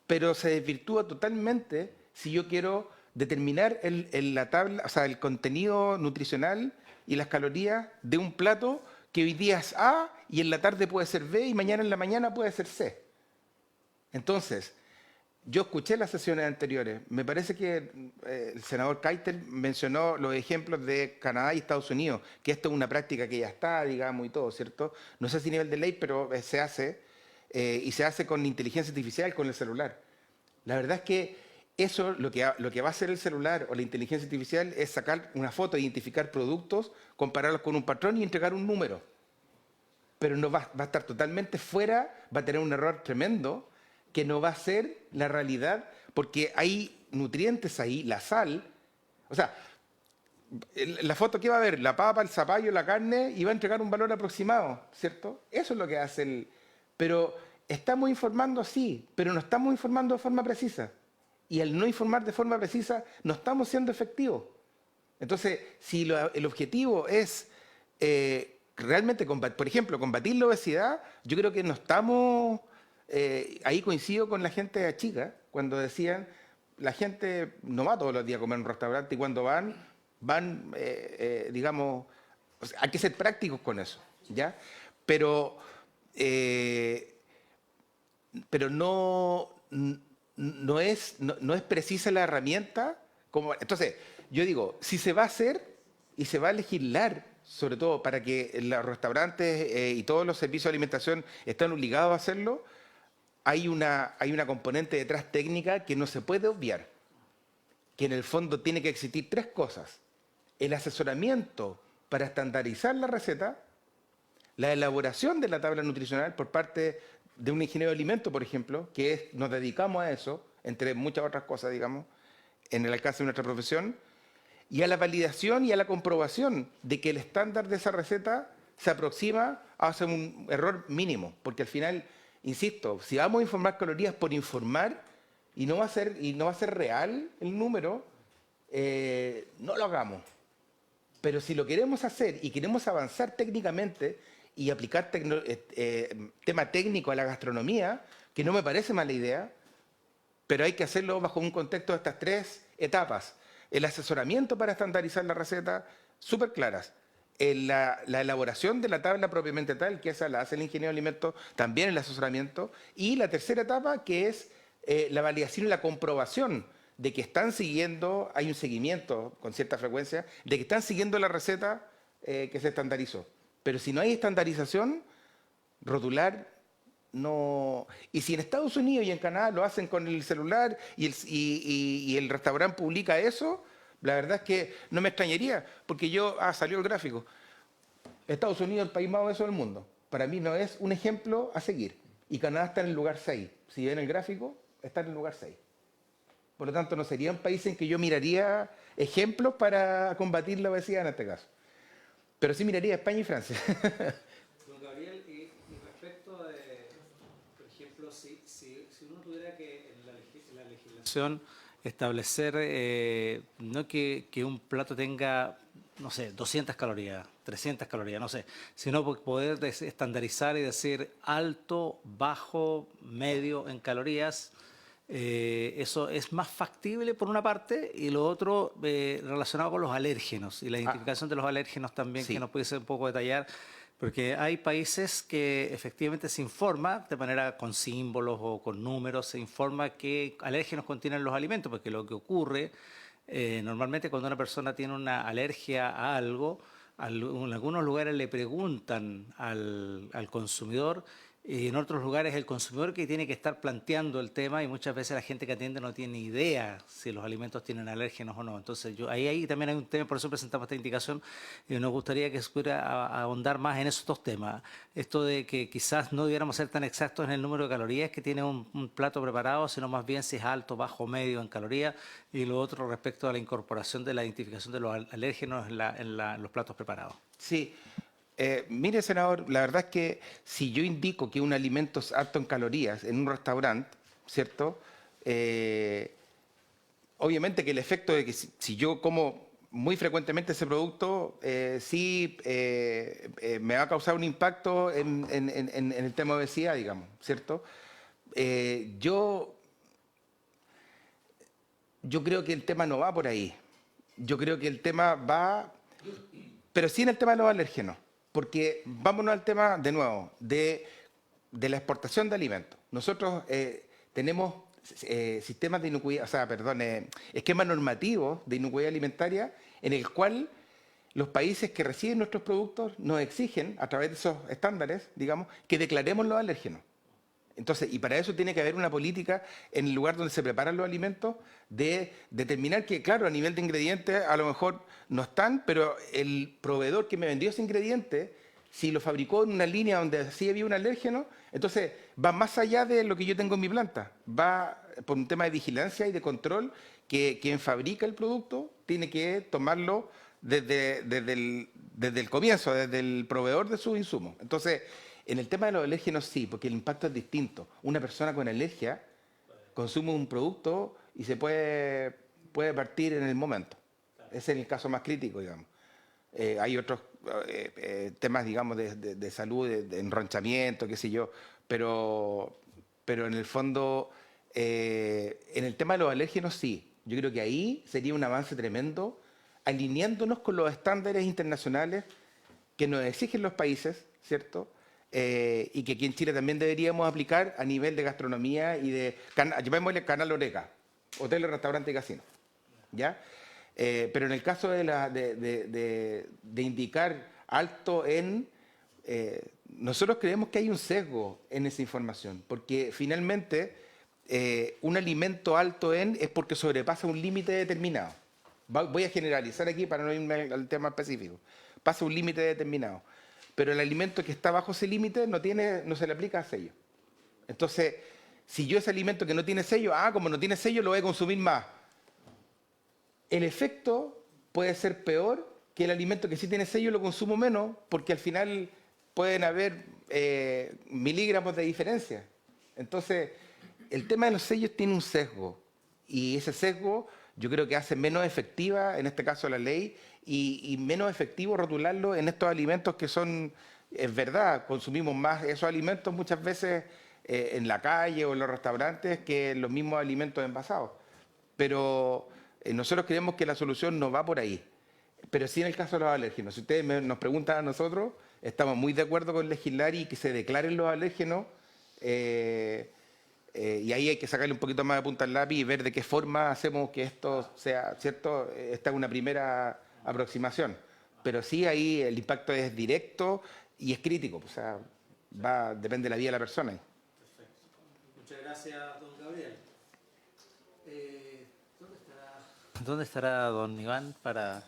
pero se desvirtúa totalmente si yo quiero determinar la tabla, o sea, el contenido nutricional y las calorías de un plato que hoy día es A y en la tarde puede ser B y mañana en la mañana puede ser C. Entonces, yo escuché las sesiones anteriores. Me parece que el senador Keitel mencionó los ejemplos de Canadá y Estados Unidos, que esto es una práctica que ya está, digamos, y todo, ¿cierto? No sé si a nivel de ley, pero se hace, y se hace con inteligencia artificial, con el celular. La verdad es que eso, lo que va a hacer el celular o la inteligencia artificial es sacar una foto, identificar productos, compararlos con un patrón y entregar un número. Pero no va a estar totalmente fuera, va a tener un error tremendo, que no va a ser la realidad, porque hay nutrientes ahí, la sal, o sea, la foto que va a ver, la papa, el zapallo, la carne, y va a entregar un valor aproximado, ¿cierto? Eso es lo que hace el... Pero estamos informando sí, pero no estamos informando de forma precisa. Y al no informar de forma precisa, no estamos siendo efectivos. Entonces, si el objetivo es realmente, por ejemplo, combatir la obesidad, yo creo que no estamos... ahí coincido con la gente de Chica, cuando decían, la gente no va todos los días a comer en un restaurante y cuando van digamos, o sea, hay que ser prácticos con eso, ¿ya? Pero no es precisa la herramienta. Entonces, yo digo, si se va a hacer y se va a legislar, sobre todo para que los restaurantes y todos los servicios de alimentación están obligados a hacerlo, hay una componente detrás técnica que no se puede obviar, que en el fondo tiene que existir tres cosas: el asesoramiento para estandarizar la receta, la elaboración de la tabla nutricional por parte de un ingeniero de alimentos, por ejemplo, nos dedicamos a eso, entre muchas otras cosas, digamos, en el alcance de nuestra profesión, y a la validación y a la comprobación de que el estándar de esa receta se aproxima a hacer un error mínimo, porque al final, insisto, si vamos a informar calorías por informar y no va a ser real el número, no lo hagamos. Pero si lo queremos hacer y queremos avanzar técnicamente y aplicar tema técnico a la gastronomía, que no me parece mala idea, pero hay que hacerlo bajo un contexto de estas tres etapas: el asesoramiento para estandarizar la receta, súper claras; la elaboración de la tabla propiamente tal, que esa la hace el ingeniero de alimentos, también el asesoramiento; y la tercera etapa, que es la validación y la comprobación de que están siguiendo, hay un seguimiento con cierta frecuencia, de que están siguiendo la receta que se estandarizó. Pero si no hay estandarización, rotular no... Y si en Estados Unidos y en Canadá lo hacen con el celular y el restaurante publica eso, la verdad es que no me extrañaría, porque salió el gráfico. Estados Unidos es el país más obeso del mundo. Para mí no es un ejemplo a seguir. Y Canadá está en el lugar 6. Si ven el gráfico, está en el lugar 6. Por lo tanto, no sería un país en que yo miraría ejemplos para combatir la obesidad en este caso. Pero sí miraría España y Francia. Don Gabriel, y respecto de, por ejemplo, si uno tuviera que en la legislación establecer no que un plato tenga no sé, 200 calorías, 300 calorías, no sé, sino poder estandarizar y decir alto, bajo, medio en calorías. Eso es más factible por una parte, y lo otro relacionado con los alérgenos y la identificación de los alérgenos también, Sí. que nos pudiese un poco detallar, porque hay países que efectivamente se informa de manera con símbolos o con números, se informa qué alérgenos contienen los alimentos, porque lo que ocurre normalmente cuando una persona tiene una alergia a algo, en algunos lugares le preguntan al consumidor, y en otros lugares el consumidor que tiene que estar planteando el tema, y muchas veces la gente que atiende no tiene idea si los alimentos tienen alérgenos o no. Entonces ahí también hay un tema, por eso presentamos esta indicación, y nos gustaría que se pudiera ahondar más en esos dos temas. Esto de que quizás no debiéramos ser tan exactos en el número de calorías que tiene un plato preparado, sino más bien si es alto, bajo, medio en calorías, y lo otro respecto a la incorporación de la identificación de los alérgenos en los platos preparados. Sí. Mire, senador, la verdad es que si yo indico que un alimento es alto en calorías en un restaurante, ¿cierto? Obviamente que el efecto de que si yo como muy frecuentemente ese producto, sí me va a causar un impacto en el tema de obesidad, digamos, ¿cierto? Yo creo que el tema no va por ahí. Yo creo que el tema va, pero sí en el tema de los alérgenos. Porque vámonos al tema, de nuevo, de la exportación de alimentos. Nosotros tenemos sistemas de inocuidad, esquemas normativos de inocuidad alimentaria en el cual los países que reciben nuestros productos nos exigen, a través de esos estándares, digamos, que declaremos los alérgenos. Entonces, y para eso tiene que haber una política en el lugar donde se preparan los alimentos de determinar que, claro, a nivel de ingredientes a lo mejor no están, pero el proveedor que me vendió ese ingrediente, si lo fabricó en una línea donde sí había un alérgeno, entonces va más allá de lo que yo tengo en mi planta. Va por un tema de vigilancia y de control que quien fabrica el producto tiene que tomarlo desde el comienzo, desde el proveedor de sus insumos. Entonces, en el tema de los alérgenos sí, porque el impacto es distinto. Una persona con alergia consume un producto y se puede partir en el momento. Ese es el caso más crítico, digamos. Hay otros temas, digamos, de salud, de enronchamiento, qué sé yo, pero en el fondo, en el tema de los alérgenos sí. Yo creo que ahí sería un avance tremendo, alineándonos con los estándares internacionales que nos exigen los países, ¿cierto? Y que aquí en Chile también deberíamos aplicar a nivel de gastronomía y llamémosle canal Oreca, hoteles, restaurantes y casinos, ¿ya? Pero en el caso de indicar alto en, nosotros creemos que hay un sesgo en esa información, porque finalmente un alimento alto en es porque sobrepasa un límite determinado. Voy a generalizar aquí para no irme al tema específico. Pasa un límite determinado. Pero el alimento que está bajo ese límite no se le aplica sello. Entonces, si yo ese alimento que no tiene sello, como no tiene sello, lo voy a consumir más. El efecto puede ser peor que el alimento que sí tiene sello, lo consumo menos, porque al final pueden haber miligramos de diferencia. Entonces, el tema de los sellos tiene un sesgo. Y ese sesgo yo creo que hace menos efectiva, en este caso, la ley, y menos efectivo rotularlo en estos alimentos que son, es verdad, consumimos más esos alimentos muchas veces en la calle o en los restaurantes que los mismos alimentos envasados. Pero nosotros creemos que la solución no va por ahí. Pero sí en el caso de los alérgenos. Si ustedes nos preguntan a nosotros, estamos muy de acuerdo con legislar y que se declaren los alérgenos. Y ahí hay que sacarle un poquito más de punta al lápiz y ver de qué forma hacemos que esto sea, ¿cierto? Esta es una primera aproximación. Pero sí ahí el impacto es directo y es crítico. O sea, depende de la vida de la persona. Perfecto. Muchas gracias, don Gabriel. ¿Dónde estará don Iván para...?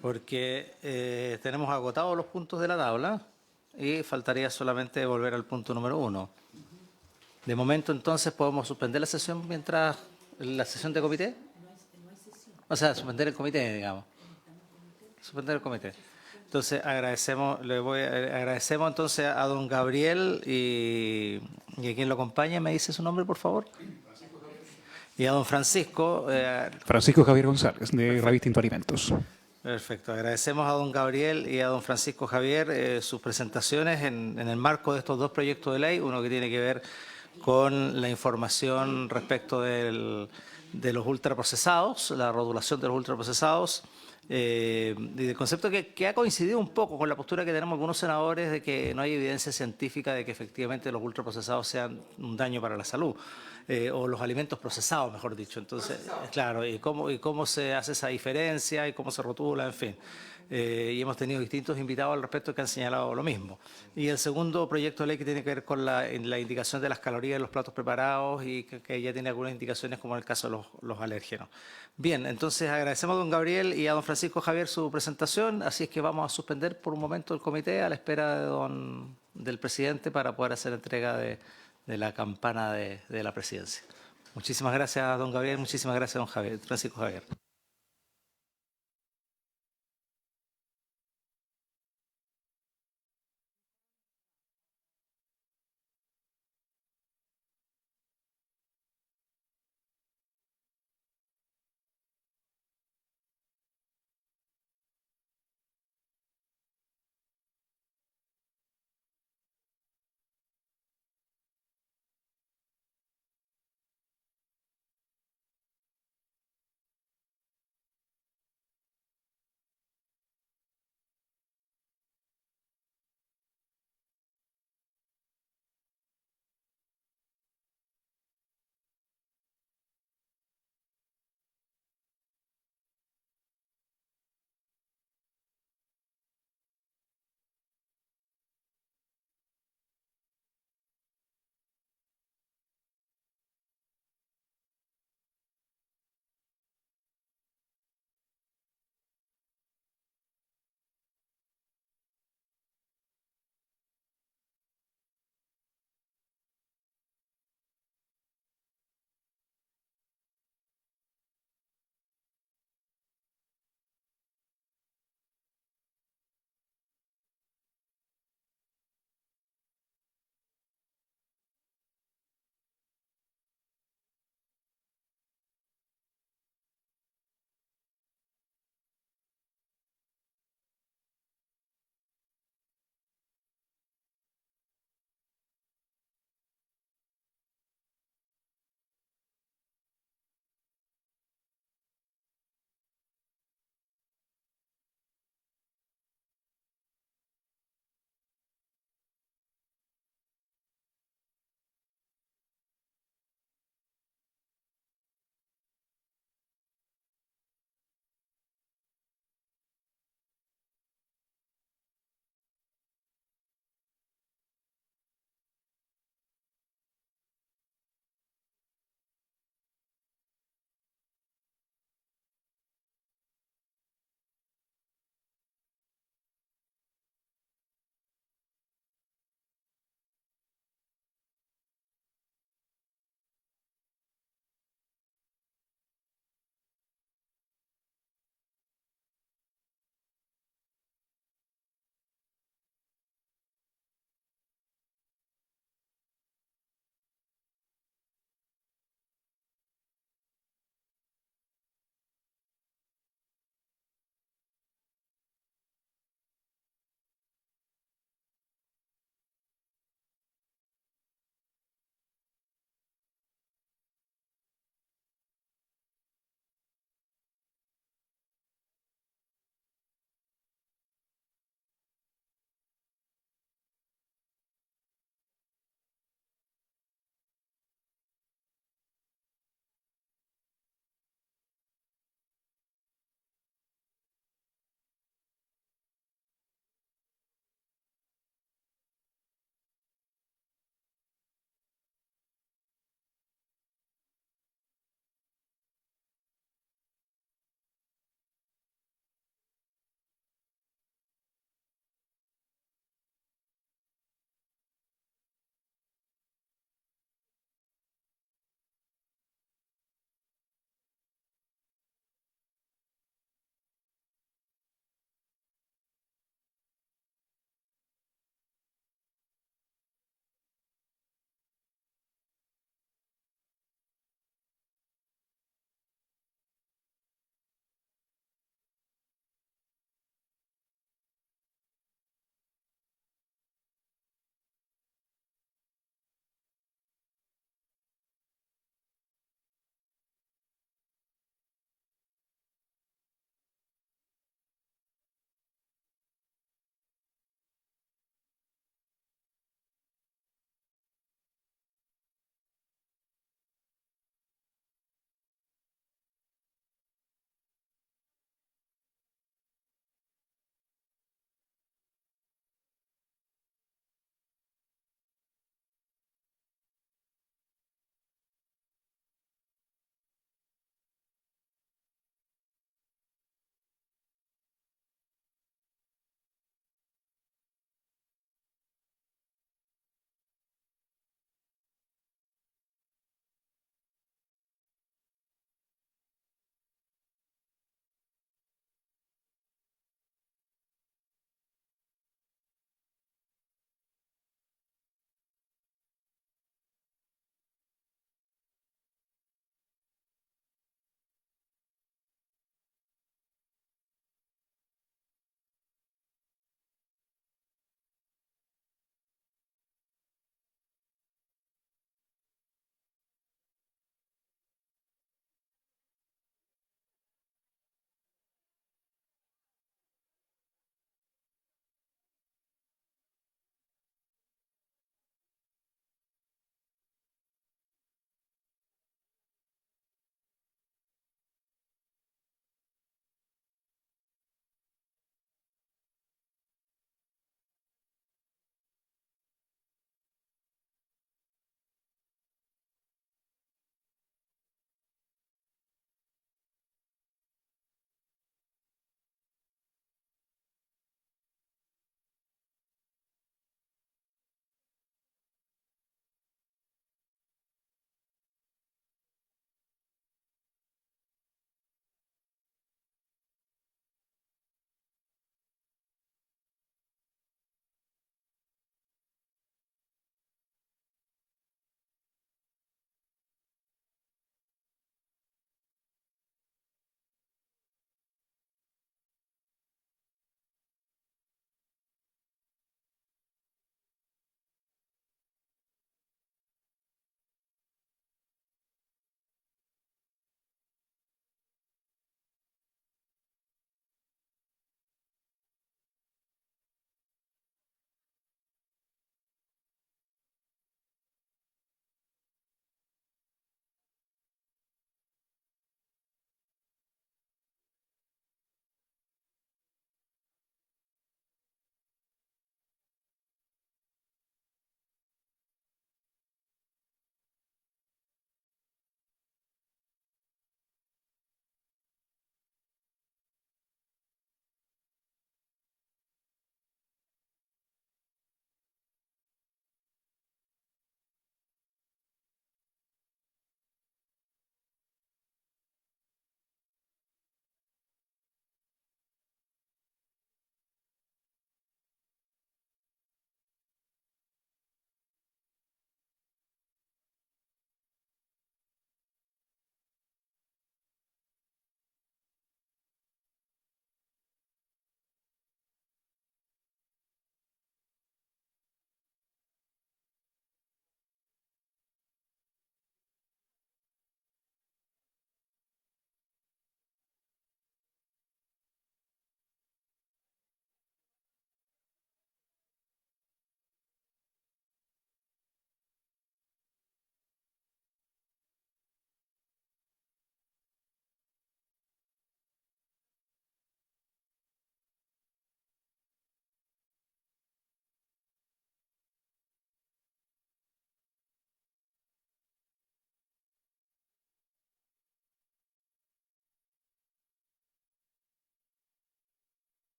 Porque tenemos agotados los puntos de la tabla y faltaría solamente volver al punto número 1. De momento, entonces, ¿podemos suspender la sesión mientras la sesión de comité? O sea, suspender el comité, digamos. Suspender el comité. Entonces, agradecemos entonces a don Gabriel y a quien lo acompaña. ¿Me dice su nombre, por favor? Y a don Francisco, Francisco Javier González, de Ravis Tinto Alimentos. perfecto. Agradecemos a don Gabriel y a don Francisco Javier sus presentaciones en el marco de estos dos proyectos de ley, uno que tiene que ver con la información respecto de los ultraprocesados, la rotulación de los ultraprocesados, y del concepto que ha coincidido un poco con la postura que tenemos algunos senadores de que no hay evidencia científica de que efectivamente los ultraprocesados sean un daño para la salud. O los alimentos procesados, mejor dicho. Entonces, claro, y cómo se hace esa diferencia y cómo se rotula, en fin. Y hemos tenido distintos invitados al respecto que han señalado lo mismo. Y el segundo proyecto de ley que tiene que ver con la indicación de las calorías de los platos preparados y que ya tiene algunas indicaciones como en el caso de los alérgenos. Bien, entonces agradecemos a don Gabriel y a don Francisco Javier su presentación, así es que vamos a suspender por un momento el comité a la espera del presidente para poder hacer entrega de la campana de la presidencia. Muchísimas gracias, don Gabriel, muchísimas gracias, don Francisco Javier.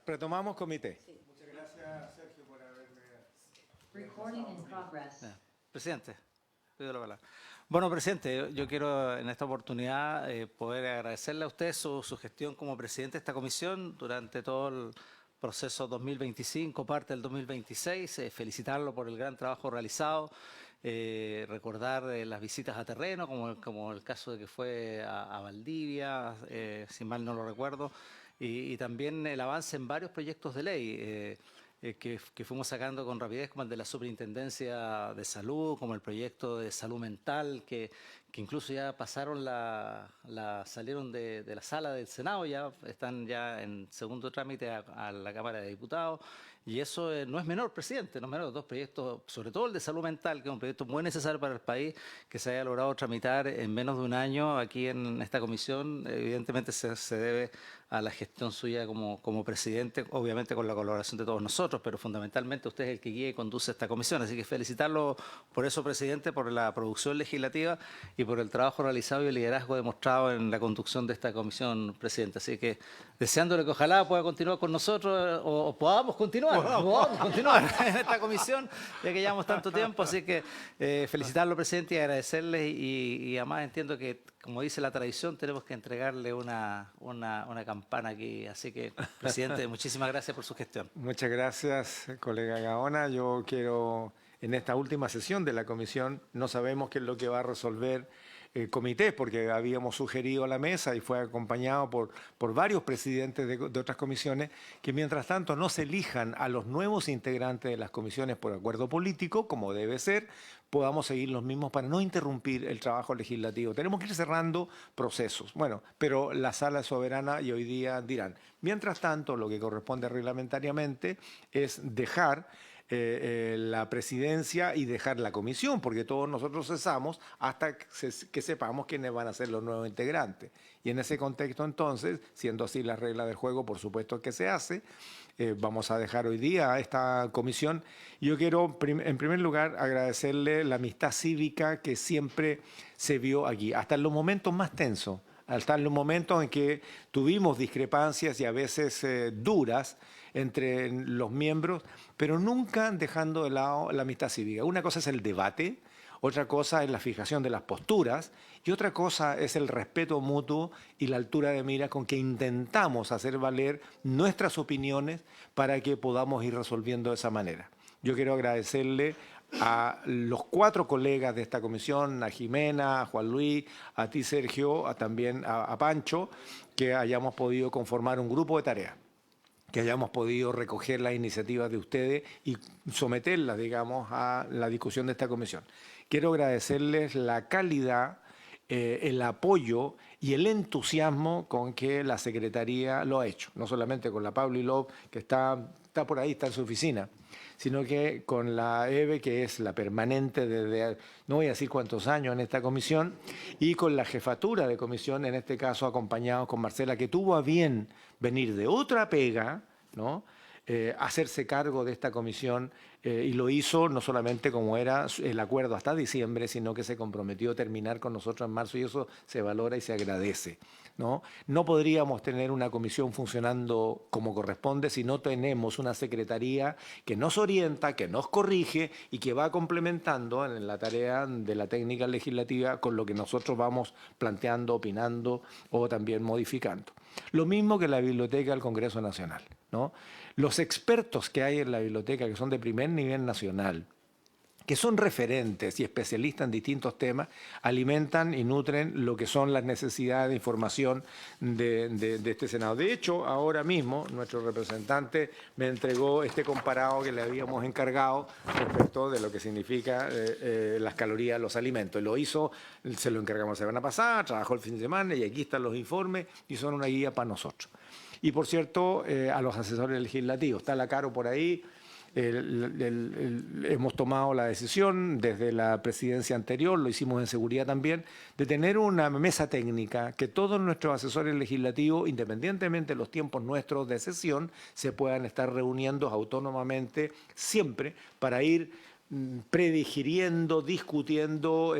Retomamos comité. Recording in progress. Presidente, pido la palabra. Bueno, presidente, yo quiero en esta oportunidad poder agradecerle a usted su gestión como presidente de esta comisión durante todo el proceso 2025, parte del 2026, felicitarlo por el gran trabajo realizado, recordar las visitas a terreno, como el caso de que fue a Valdivia, si mal no lo recuerdo, y también el avance en varios proyectos de ley que fuimos sacando con rapidez, como el de la Superintendencia de Salud, como el proyecto de salud mental, que incluso ya pasaron salieron de la sala del Senado, ya están ya en segundo trámite a la Cámara de Diputados. Y eso no es menor, presidente, no es menor. Dos proyectos, sobre todo el de salud mental, que es un proyecto muy necesario para el país, que se haya logrado tramitar en menos de un año aquí en esta comisión, evidentemente se debe a la gestión suya como presidente, obviamente con la colaboración de todos nosotros, pero fundamentalmente usted es el que guía y conduce esta comisión. Así que felicitarlo por eso, presidente, por la producción legislativa y por el trabajo realizado y el liderazgo demostrado en la conducción de esta comisión, presidente. Así que deseándole que ojalá pueda continuar con nosotros o podamos continuar en esta comisión, ya que llevamos tanto tiempo. Así que felicitarlo, presidente, y agradecerle. Y además entiendo que, como dice la tradición, tenemos que entregarle una campana aquí. Así que, presidente, muchísimas gracias por su gestión. Muchas gracias, colega Gaona. Yo quiero, en esta última sesión de la comisión, no sabemos qué es lo que va a resolver el comité, porque habíamos sugerido a la mesa y fue acompañado por varios presidentes de otras comisiones, que mientras tanto no se elijan a los nuevos integrantes de las comisiones por acuerdo político, como debe ser, podamos seguir los mismos para no interrumpir el trabajo legislativo. Tenemos que ir cerrando procesos. Bueno, pero la sala es soberana y hoy día dirán. Mientras tanto, lo que corresponde reglamentariamente es dejar la presidencia y dejar la comisión, porque todos nosotros cesamos hasta que sepamos quiénes van a ser los nuevos integrantes. Y en ese contexto, entonces, siendo así la regla del juego, por supuesto que se hace, vamos a dejar hoy día a esta comisión. Yo quiero, en primer lugar, agradecerle la amistad cívica que siempre se vio aquí, hasta en los momentos más tensos, hasta en los momentos en que tuvimos discrepancias y a veces duras entre los miembros, pero nunca dejando de lado la amistad cívica. Una cosa es el debate, otra cosa es la fijación de las posturas y otra cosa es el respeto mutuo y la altura de mira con que intentamos hacer valer nuestras opiniones para que podamos ir resolviendo de esa manera. Yo quiero agradecerle a los 4 colegas de esta comisión, a Jimena, a Juan Luis, a ti, Sergio, también a Pancho, que hayamos podido conformar un grupo de tareas, que hayamos podido recoger las iniciativas de ustedes y someterlas, digamos, a la discusión de esta comisión. Quiero agradecerles la calidad, el apoyo y el entusiasmo con que la Secretaría lo ha hecho, no solamente con la Pablo Ilov, que está por ahí, está en su oficina, sino que con la EVE, que es la permanente desde, no voy a decir cuántos años en esta comisión, y con la jefatura de comisión, en este caso acompañado con Marcela, que tuvo a bien venir de otra pega, ¿no? Hacerse cargo de esta comisión y lo hizo no solamente como era el acuerdo hasta diciembre, sino que se comprometió a terminar con nosotros en marzo y eso se valora y se agradece, ¿no? No podríamos tener una comisión funcionando como corresponde si no tenemos una secretaría que nos orienta, que nos corrige y que va complementando en la tarea de la técnica legislativa con lo que nosotros vamos planteando, opinando o también modificando. Lo mismo que la Biblioteca del Congreso Nacional, ¿no? Los expertos que hay en la biblioteca, que son de primer nivel nacional, que son referentes y especialistas en distintos temas, alimentan y nutren lo que son las necesidades de información de este Senado. De hecho, ahora mismo nuestro representante me entregó este comparado que le habíamos encargado respecto de lo que significa las calorías de los alimentos. Lo hizo, se lo encargamos la semana pasada, trabajó el fin de semana y aquí están los informes y son una guía para nosotros. Y por cierto, a los asesores legislativos, está la Caro por ahí, hemos tomado la decisión desde la presidencia anterior, lo hicimos en seguridad también, de tener una mesa técnica que todos nuestros asesores legislativos, independientemente de los tiempos nuestros de sesión, se puedan estar reuniendo autónomamente siempre para ir predigiriendo, discutiendo.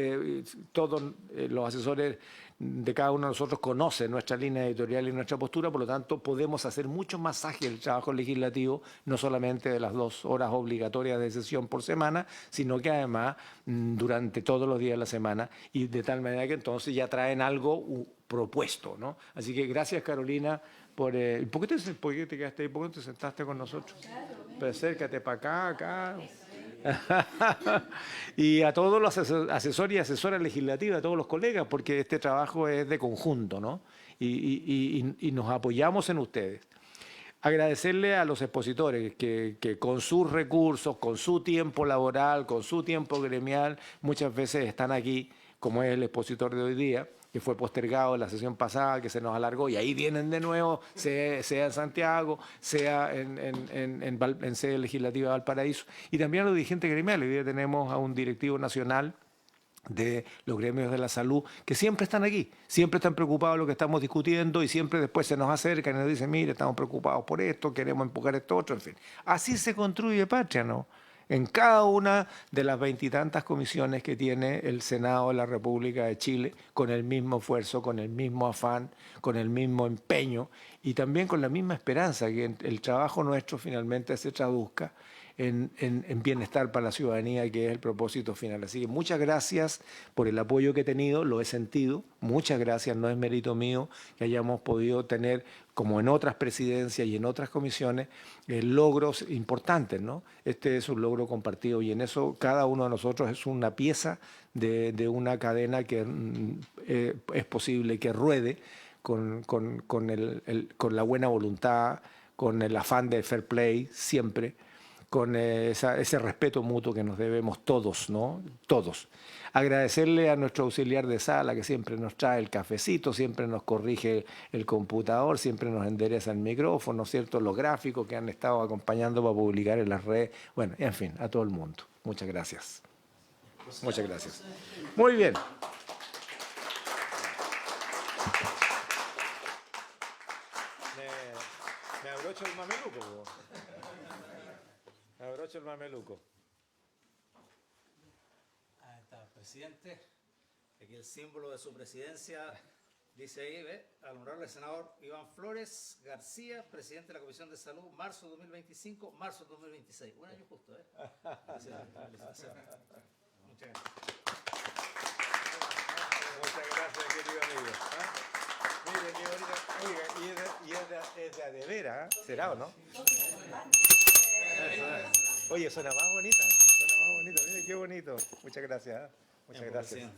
Todos los asesores de cada uno de nosotros conocen nuestra línea editorial y nuestra postura, por lo tanto podemos hacer mucho más ágil el trabajo legislativo, no solamente de las 2 horas obligatorias de sesión por semana, sino que además durante todos los días de la semana, y de tal manera que entonces ya traen algo propuesto, ¿no? Así que gracias, Carolina, por ¿por qué te quedaste ahí? ¿Por qué te sentaste con nosotros? Pero acércate para acá. Y a todos los asesores y asesoras legislativas, a todos los colegas, porque este trabajo es de conjunto, ¿no? Y nos apoyamos en ustedes. Agradecerle a los expositores que con sus recursos, con su tiempo laboral, con su tiempo gremial, muchas veces están aquí, como es el expositor de hoy día, que fue postergado en la sesión pasada, que se nos alargó, y ahí vienen de nuevo, sea en Santiago, sea en sede legislativa de Valparaíso, y también a los dirigentes gremiales. Hoy día tenemos a un directivo nacional de los gremios de la salud, que siempre están aquí, siempre están preocupados de lo que estamos discutiendo y siempre después se nos acercan y nos dicen, mire, estamos preocupados por esto, queremos empujar esto otro, en fin. Así se construye patria, ¿no? En cada una de las 20 y tantas comisiones que tiene el Senado de la República de Chile, con el mismo esfuerzo, con el mismo afán, con el mismo empeño y también con la misma esperanza que el trabajo nuestro finalmente se traduzca en bienestar para la ciudadanía, que es el propósito final. Así que muchas gracias por el apoyo que he tenido, lo he sentido, muchas gracias, no es mérito mío que hayamos podido tener, como en otras presidencias y en otras comisiones, logros importantes, ¿no? Este es un logro compartido y en eso cada uno de nosotros es una pieza de una cadena que es posible que ruede con la buena voluntad, con el afán de fair play siempre, con ese respeto mutuo que nos debemos todos, ¿no? Todos. Agradecerle a nuestro auxiliar de sala que siempre nos trae el cafecito, siempre nos corrige el computador, siempre nos endereza el micrófono, ¿cierto? Los gráficos que han estado acompañando para publicar en las redes. Bueno, en fin, a todo el mundo. Muchas gracias. Muchas gracias. Muy bien. Me abrocho el mameluco. Me abrocho el mameluco. Ahí está, presidente. Aquí el símbolo de su presidencia dice ahí, ¿ve? Al honorable senador Iván Flores García, presidente de la Comisión de Salud, marzo 2025, marzo 2026. Un año justo, ¿eh? Felicitaciones. Muchas gracias. Muchas gracias, querido amigo. Mire, qué bonito. Oiga, y es de adevera, ¿eh? ¿Será o no? Oye, suena más bonita. Suena más bonito. Mire, qué bonito. Muchas gracias. ¿Eh? Muchas gracias.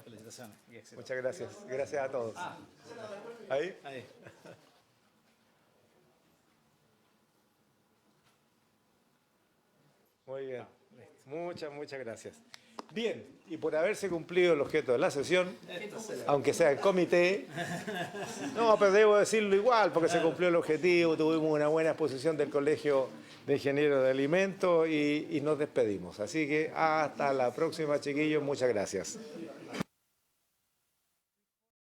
Felicitaciones y éxito. Muchas gracias. Gracias a todos. ¿Ahí? Ahí. Muy bien. Muchas gracias. Bien, y por haberse cumplido el objeto de la sesión, aunque sea el comité, no, pero debo decirlo igual, porque se cumplió el objetivo, tuvimos una buena exposición del Colegio de Ingenieros de Alimentos y nos despedimos. Así que hasta la próxima, chiquillos, muchas gracias.